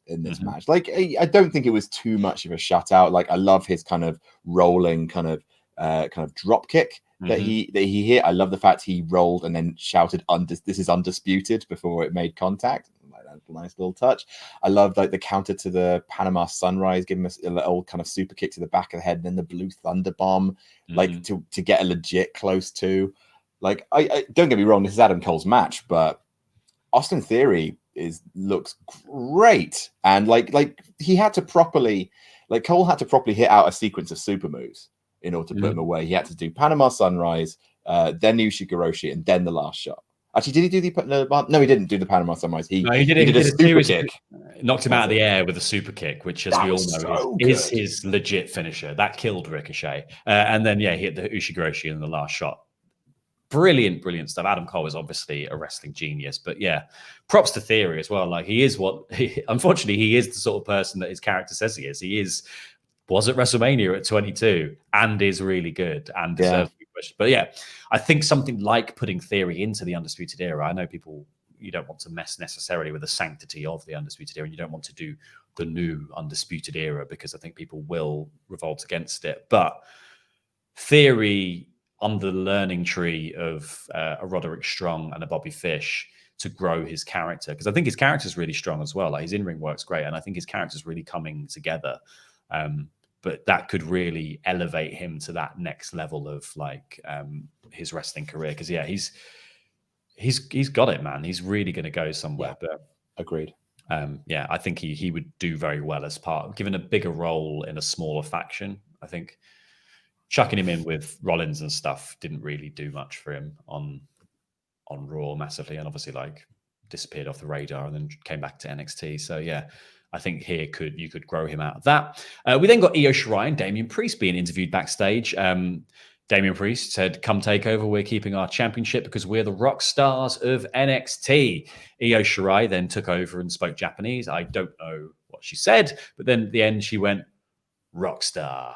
in this match. Like, I don't think it was too much of a shutout. Like, I love his kind of rolling kind of drop kick that he hit. I love the fact he rolled and then shouted, "This is undisputed," before it made contact. A nice little touch. I love like the counter to the Panama Sunrise, giving us a little kind of super kick to the back of the head, and then the Blue Thunder Bomb, like to get a legit close to. Like, I don't get me wrong, this is Adam Cole's match, but Austin Theory looks great, and like he had to properly, like Cole had to properly hit out a sequence of super moves in order to put him away. He had to do Panama Sunrise, then Ushigoroshi, and then the last shot. Actually, did he do the... No, he didn't do the Panama Sunrise. He did a super kick. Knocked him out of the air with a super kick, which, as we all know, is his legit finisher. That killed Ricochet. And then, he hit the Ushigoroshi in the last shot. Brilliant, brilliant stuff. Adam Cole is obviously a wrestling genius. But props to Theory as well. Like, unfortunately, he is the sort of person that his character says he is. Was at WrestleMania at 22 and is really good and deserves to be pushed. But I think something like putting Theory into the Undisputed Era. I know you don't want to mess necessarily with the sanctity of the Undisputed Era, and you don't want to do the new Undisputed Era because I think people will revolt against it. But Theory under the learning tree of a Roderick Strong and a Bobby Fish to grow his character, because I think his character is really strong as well. Like his in-ring work's great, and I think his character is really coming together. But that could really elevate him to that next level of like his wrestling career. Because he's got it, man. He's really going to go somewhere. Yeah. But Agreed. I think he would do very well as given a bigger role in a smaller faction. I think chucking him in with Rollins and stuff didn't really do much for him on Raw massively, and obviously like disappeared off the radar and then came back to NXT. So yeah, I think you could grow him out of that. We then got Io Shirai and Damian Priest being interviewed backstage. Damian Priest said, "Come Takeover, we're keeping our championship because we're the rock stars of NXT." Io Shirai then took over and spoke Japanese. I don't know what she said, but then at the end she went, "Rock star."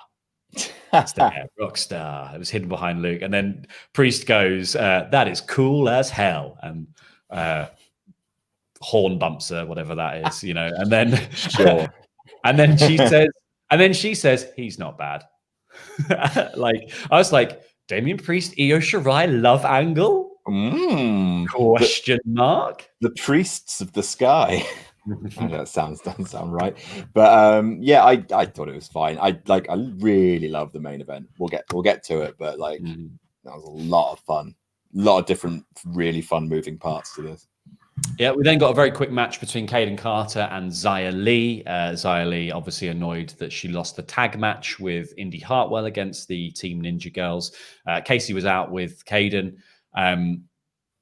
Rock star. It was hidden behind Luke. And then Priest goes, "That is cool as hell." And horn bumps her, whatever that is, and then Sure. and then she says, "He's not bad." Like I was like, Damian Priest, Io Shirai love angle? Question mark. The priests of the sky. That doesn't sound right, but yeah, I thought it was fine. I really love the main event. We'll get to it, but like that was a lot of fun, a lot of different really fun moving parts to this. Yeah, we then got a very quick match between Kaden Carter and Xia Li. Xia Li obviously annoyed that she lost the tag match with Indy Hartwell against the Team Ninja Girls. Casey was out with Kaden.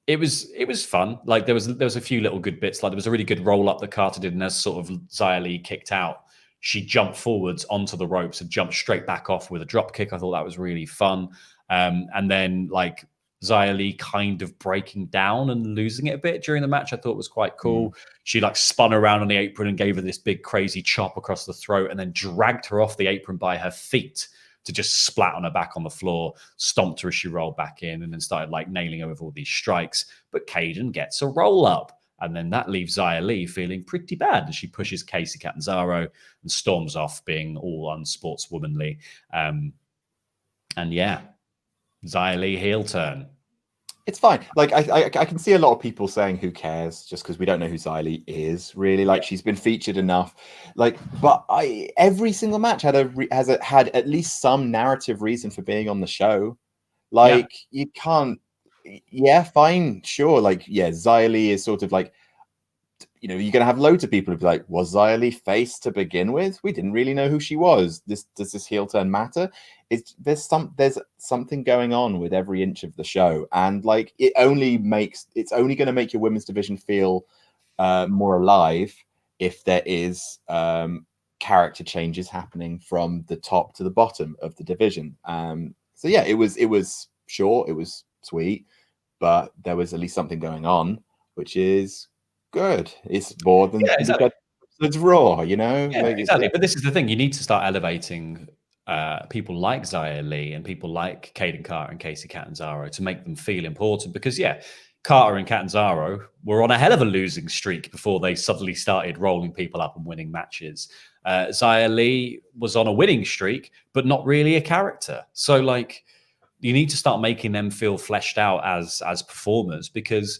It was fun. Like there was a few little good bits. Like there was a really good roll up that Carter did, and as sort of Xia Li kicked out, she jumped forwards onto the ropes and jumped straight back off with a drop kick. I thought that was really fun. And then like Xia Li kind of breaking down and losing it a bit during the match, I thought was quite cool. She like spun around on the apron and gave her this big crazy chop across the throat, and then dragged her off the apron by her feet to just splat on her back on the floor, stomped her as she rolled back in, and then started like nailing her with all these strikes. But Kaden gets a roll up, and then that leaves Xia Li feeling pretty bad as she pushes Casey Catanzaro and storms off, being all unsportswomanly. And yeah, Xia Li heel turn. It's fine. Like I can see a lot of people saying, "Who cares?" Just because we don't know who Xia Li is really. Like she's been featured enough. Like, but every single match had had at least some narrative reason for being on the show. Like you can't. Yeah, fine, sure. Like Xia Li is sort of like, you're going to have loads of people who be like, "Was Xia Li face to begin with? We didn't really know who she was. Does this heel turn matter?" There's something going on with every inch of the show, and like it's only going to make your women's division feel more alive if there is character changes happening from the top to the bottom of the division. So yeah, it was short, it was sweet, but there was at least something going on, which is good. It's more than exactly. It's Raw, exactly. But this is the thing: you need to start elevating people like Xia Li and people like Kaden Carter and Casey Catanzaro to make them feel important. Because Carter and Catanzaro were on a hell of a losing streak before they suddenly started rolling people up and winning matches. Xia Li was on a winning streak, but not really a character. So like, you need to start making them feel fleshed out as performers, because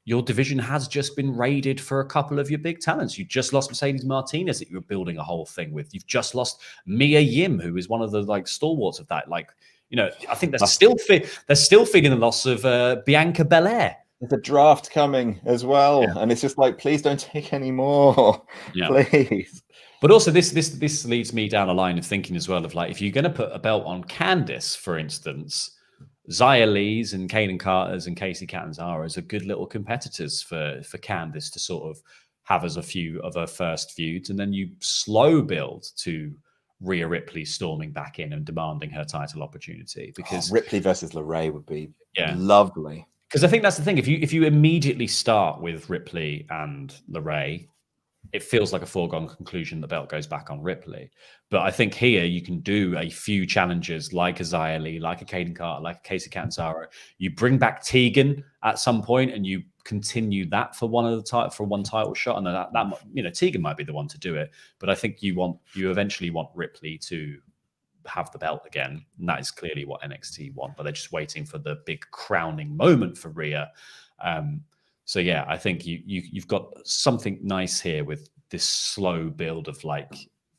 your division has just been raided for a couple of your big talents. You just lost Mercedes Martinez that you were building a whole thing with. You've just lost Mia Yim, who is one of the like stalwarts of that. Like, I think they're still feeling the loss of Bianca Belair. There's a draft coming as well, and it's just like, please don't take any more, please. But also, this leads me down a line of thinking as well of like, if you're going to put a belt on Candice, for instance, Xia Li's and Kaden Carter's and Casey Catanzaro's are good little competitors for Candice to sort of have as a few of her first feuds, and then you slow build to Rhea Ripley storming back in and demanding her title opportunity. Because Ripley versus LeRae would be lovely. Because I think that's the thing. If you immediately start with Ripley and LeRae, it feels like a foregone conclusion the belt goes back on Ripley. But I think here you can do a few challenges like a Xia Li, like a Kaden Carter, like a Casey Catanzaro. You bring back Tegan at some point and you continue that for one title shot. And that Tegan might be the one to do it. But I think you eventually want Ripley to have the belt again. And that is clearly what NXT want, but they're just waiting for the big crowning moment for Rhea. So yeah, I think you've got something nice here with this slow build of like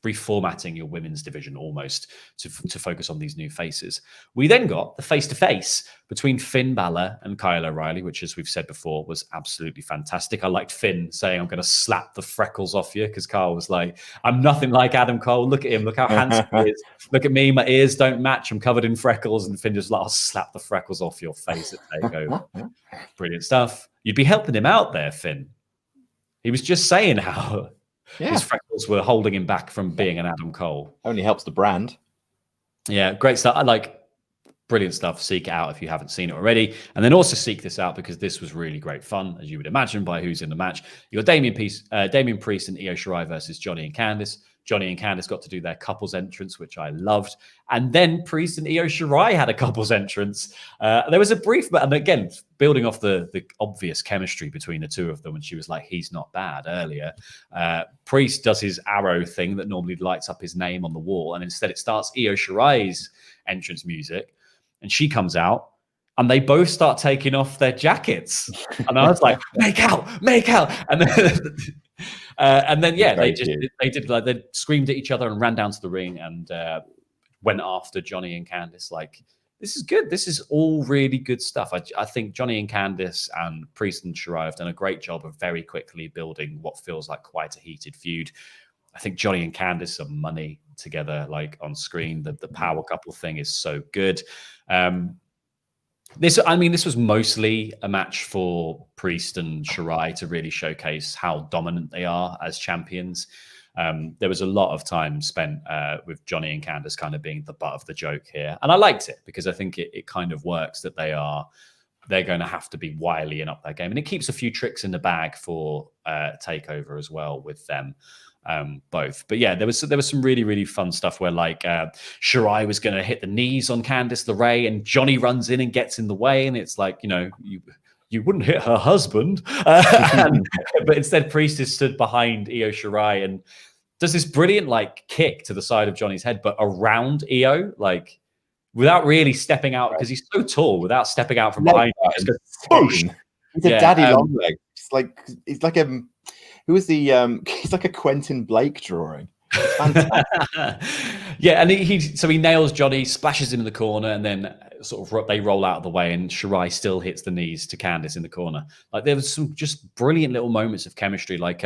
reformatting your women's division almost to focus on these new faces. We then got the face-to-face between Finn Balor and Kyle O'Reilly, which, as we've said before, was absolutely fantastic. I liked Finn saying, "I'm going to slap the freckles off you," because Kyle was like, "I'm nothing like Adam Cole. Look at him. Look how handsome he is. Look at me. My ears don't match. I'm covered in freckles." And Finn just like, "I'll slap the freckles off your face at TakeOver." Brilliant stuff. You'd be helping him out there, Finn. He was just saying how his freckles were holding him back from being an Adam Cole. Only helps the brand. Yeah, great stuff. I like brilliant stuff. Seek it out if you haven't seen it already. And then also seek this out because this was really great fun, as you would imagine, by who's in the match. You got Damian Priest and Io Shirai versus Johnny and Candice. Johnny and Candice got to do their couples entrance, which I loved. And then Priest and Io Shirai had a couples entrance. There was a brief, and again, building off the obvious chemistry between the two of them, and she was like, "He's not bad," earlier. Priest does his arrow thing that normally lights up his name on the wall, and instead it starts Io Shirai's entrance music, and she comes out, and they both start taking off their jackets. And I was like, make out. And then yeah, they screamed at each other and ran down to the ring and went after Johnny and Candice. Like, this is good. This is all really good stuff. I think Johnny and Candice and Priest and Shirai have done a great job of very quickly building what feels like quite a heated feud. I think Johnny and Candice are money together, like on screen. The power couple thing is so good. This was mostly a match for Priest and Shirai to really showcase how dominant they are as champions. There was a lot of time spent with Johnny and Candice kind of being the butt of the joke here. And I liked it because I think it kind of works that they're going to have to be wily and up their game. And it keeps a few tricks in the bag for TakeOver as well with them. Both. But yeah, there was some really, really fun stuff where like Shirai was going to hit the knees on Candice LeRae and Johnny runs in and gets in the way. And it's like, you wouldn't hit her husband. But instead Priest is stood behind Io Shirai and does this brilliant like kick to the side of Johnny's head, but around Io, like without really stepping out because he's so tall, without stepping out from behind. He's a daddy long leg. He's like a who is the he's like a Quentin Blake drawing. Yeah, and he nails Johnny, splashes him in the corner, and then sort of they roll out of the way, and Shirai still hits the knees to Candice in the corner. Like there was some just brilliant little moments of chemistry, like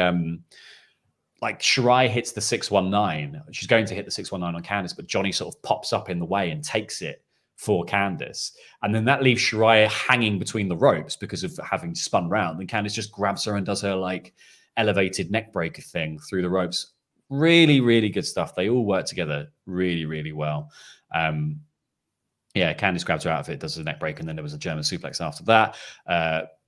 Shirai hits the 619. She's going to hit the 619 on Candice, but Johnny sort of pops up in the way and takes it for Candice. And then that leaves Shirai hanging between the ropes because of having spun round. And Candice just grabs her and does her like elevated neck breaker thing through the ropes. Really, really good stuff. They all work together really, really well. Candice grabs her out of it, does a neck break, and then there was a German suplex after that.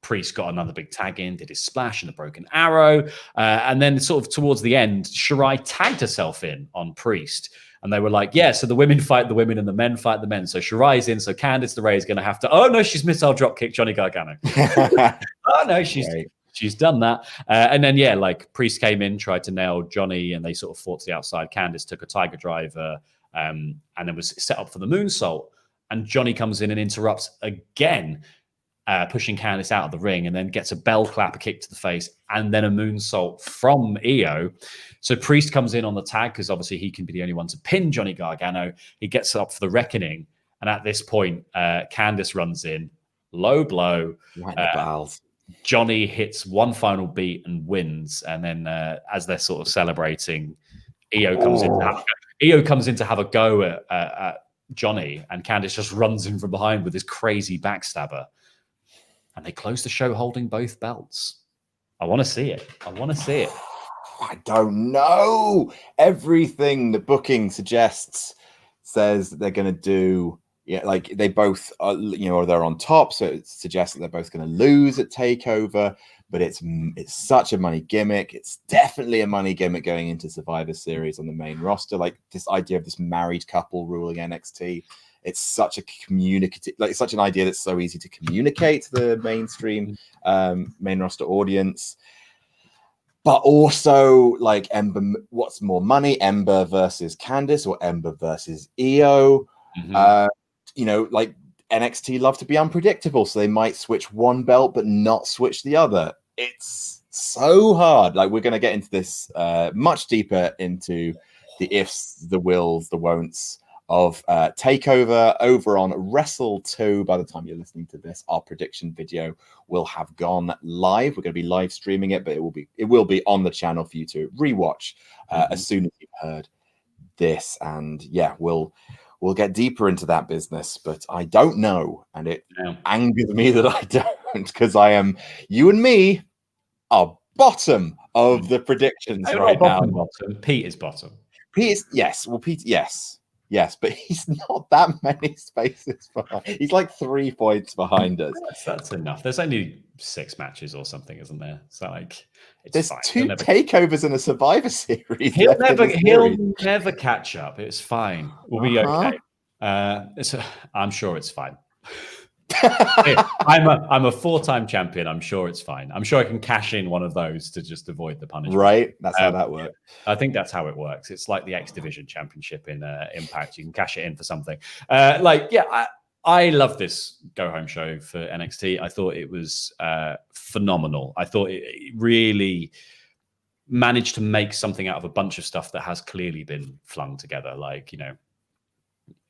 Priest got another big tag in, did his splash and the broken arrow. And then sort of towards the end, Shirai tagged herself in on Priest. And they were like, yeah, so the women fight the women and the men fight the men. So Shirai's in, so Candice LeRae is going to have to, oh no, she's missile drop kick Johnny Gargano. Oh no, she's done that. And then, yeah, like Priest came in, tried to nail Johnny, and they sort of fought to the outside. Candice took a Tiger Driver and then was set up for the moonsault. And Johnny comes in and interrupts again, pushing Candice out of the ring, and then gets a bell clap, a kick to the face, and then a moonsault from Io. So Priest comes in on the tag because obviously he can be the only one to pin Johnny Gargano. He gets up for the reckoning. And at this point, Candice runs in, low blow. Right in the bowels. Johnny hits one final beat and wins. And then as they're sort of celebrating, Io comes in to have a go at Johnny, and Candice just runs in from behind with this crazy backstabber. And they close the show holding both belts. I want to see it. I don't know. Everything the booking suggests says they're going to do. Yeah, like they both are, or they're on top, so it suggests that they're both going to lose at TakeOver. But it's such a money gimmick. It's definitely a money gimmick going into Survivor Series on the main roster. Like this idea of this married couple ruling NXT. It's such a communicative, like it's such an idea that's so easy to communicate to the mainstream main roster audience. But also, like Ember, what's more money, Ember versus Candice or Ember versus Io? Mm-hmm. Like NXT love to be unpredictable, so they might switch one belt but not switch the other. It's so hard. Like, we're going to get into this much deeper into the ifs, the wills, the won'ts of Takeover over on WrestleTalk. By the time you're listening to this, our prediction video will have gone live. We're going to be live streaming it, but it will be on the channel for you to rewatch as soon as you've heard this. And yeah, we'll get deeper into that business, but I don't know, and it angers me that I don't, because you and me are bottom of the predictions right now. Bottom. Pete is bottom. Pete is, yes. Well, Pete, yes, but he's not that many spaces behind. He's like 3 points behind us. That's enough. There's only 6 matches or something, isn't there? So like, there's fine. 2 takeovers in a Survivor Series. He'll never catch up. It's fine. We'll be okay. I'm sure it's fine. I'm a 4-time champion. I'm sure it's fine. I'm sure I can cash in one of those to just avoid the punishment. Right? That's how that works. I think that's how it works. It's like the X Division Championship in Impact. You can cash it in for something. I love this go-home show for NXT. I thought it was phenomenal. I thought it really managed to make something out of a bunch of stuff that has clearly been flung together. Like, you know,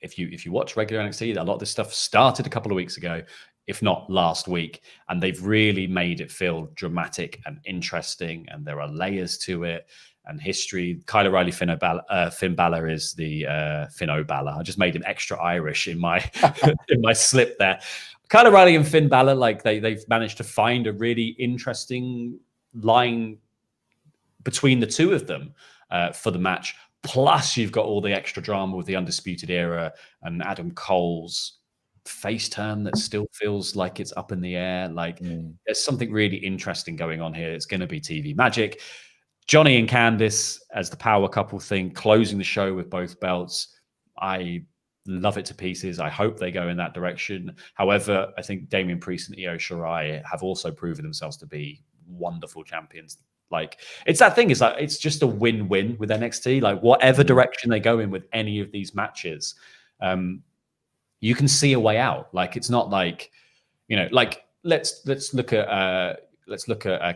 if you watch regular NXT, a lot of this stuff started a couple of weeks ago, if not last week, and they've really made it feel dramatic and interesting, and there are layers to it and history. Kyle O'Reilly, Finn Balor is the Finn O'Balor. I just made him extra Irish in my in my slip there. Kyle O'Reilly and Finn Balor, like they've managed to find a really interesting line between the two of them for the match. Plus, you've got all the extra drama with the Undisputed Era and Adam Cole's face turn that still feels like it's up in the air. Like, there's something really interesting going on here. It's going to be TV magic. Johnny and Candice as the power couple thing, closing the show with both belts. I love it to pieces. I hope they go in that direction. However, I think Damian Priest and Io Shirai have also proven themselves to be wonderful champions. Like, it's that thing, is like, it's just a win-win with NXT. Like, whatever direction they go in with any of these matches, you can see a way out. Like, it's not like, you know, like let's look at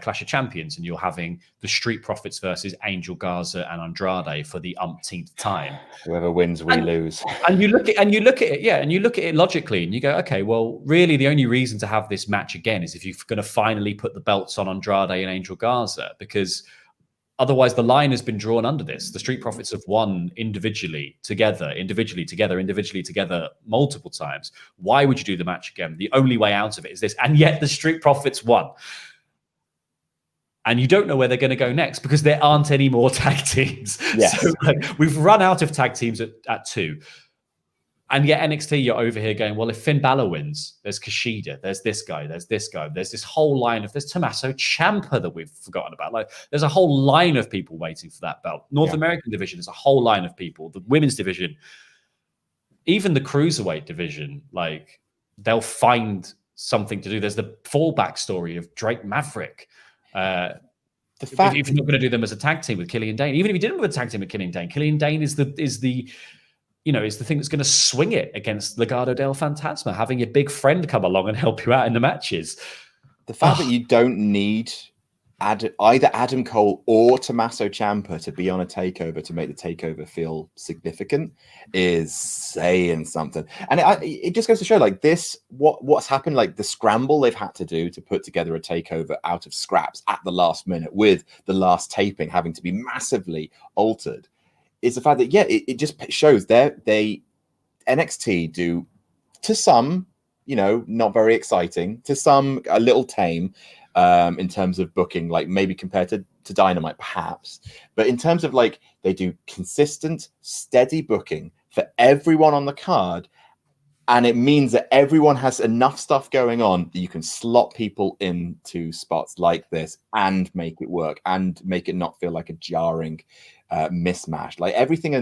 Clash of Champions, and you're having the Street Profits versus Angel Garza and Andrade for the umpteenth time. Whoever wins, we lose. And you look at it logically, and you go, okay, well, really, the only reason to have this match again is if you're going to finally put the belts on Andrade and Angel Garza, because otherwise the line has been drawn under this. The Street Profits have won individually together, multiple times. Why would you do the match again? The only way out of it is this, and yet the Street Profits won. And you don't know where they're going to go next because there aren't any more tag teams. Yes. So we've run out of tag teams at 2. And yet NXT, you're over here going, well, if Finn Balor wins, there's Kushida, there's this guy, there's this whole line of, there's Tommaso Ciampa that we've forgotten about. Like, there's a whole line of people waiting for that belt. North American division, there's a whole line of people. The women's division, even the cruiserweight division, like, they'll find something to do. There's the fallback story of Drake Maverick. The fact if you're not going to do them as a tag team with Killian Dane, even if you did them with a tag team with Killian Dane is the thing that's going to swing it against Legado del Fantasma, having your big friend come along and help you out in the matches. The fact that you don't need either Adam Cole or Tommaso Ciampa to be on a takeover to make the takeover feel significant is saying something. And it just goes to show, like, this, what's happened, like the scramble they've had to do to put together a takeover out of scraps at the last minute, with the last taping having to be massively altered, is the fact that it just shows NXT do, to some, not very exciting, to some a little tame, in terms of booking, like maybe compared to Dynamite, perhaps. But in terms of, like, they do consistent, steady booking for everyone on the card. And it means that everyone has enough stuff going on that you can slot people into spots like this and make it work and make it not feel like a jarring mismatch. Like, everything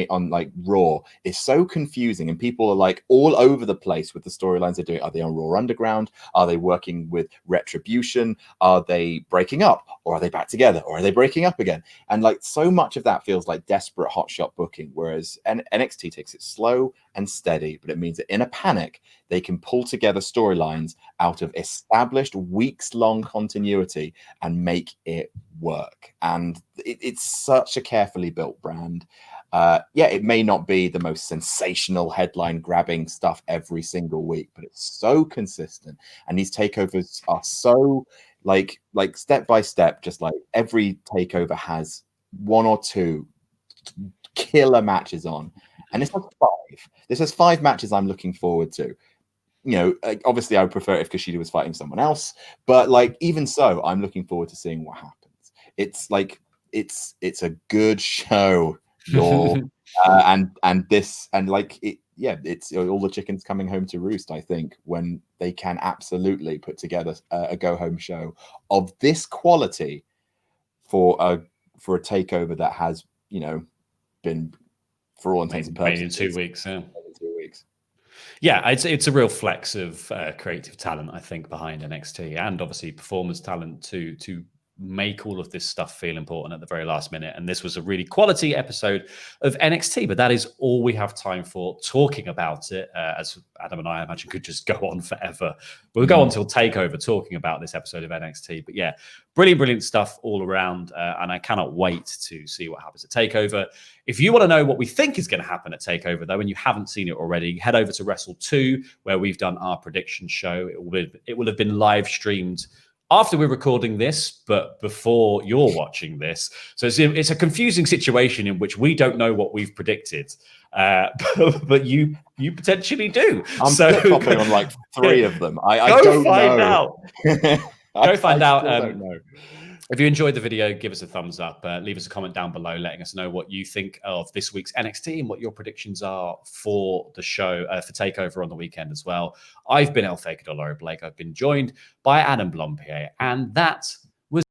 on like Raw is so confusing, and people are like all over the place with the storylines they're doing. Are they on Raw Underground? Are they working with Retribution? Are they breaking up, or are they back together, or are they breaking up again? And like, so much of that feels like desperate hotshot booking, whereas NXT takes it slow and steady, but it means that in a panic they can pull together storylines out of established weeks-long continuity and make it work. And it's such a carefully built brand. It may not be the most sensational headline-grabbing stuff every single week, but it's so consistent. And these takeovers are so like step by step, just like every takeover has one or two killer matches on. And this has 5. This has 5 matches I'm looking forward to. Obviously I would prefer it if Kushida was fighting someone else, but like even so, I'm looking forward to seeing what happens. It's like it's a good show, y'all. It's all the chickens coming home to roost, I think, when they can absolutely put together a go home show of this quality for a takeover that has been, for all intents and purposes, made in 2 weeks. Yeah. 2 weeks. Yeah, it's a real flex of creative talent, I think, behind NXT, and obviously performance talent to make all of this stuff feel important at the very last minute. And this was a really quality episode of NXT, but that is all we have time for talking about it, as Adam and I imagine could just go on forever. We'll go on till Takeover talking about this episode of NXT. But yeah, brilliant stuff all around, and I cannot wait to see what happens at Takeover. If you want to know what we think is going to happen at Takeover, though, and you haven't seen it already, head over to WrestleTalk, where we've done our prediction show. It will have been live streamed after we're recording this, but before you're watching this. So it's a confusing situation in which we don't know what we've predicted, but you potentially do. I'm flip-flopping on like 3 of them. I don't know. Go find out. Don't know. If you enjoyed the video, give us a thumbs up. Leave us a comment down below letting us know what you think of this week's NXT and what your predictions are for the show, for TakeOver on the weekend as well. I've been El Fakador Laurie Blake. I've been joined by Adam Blompier, and that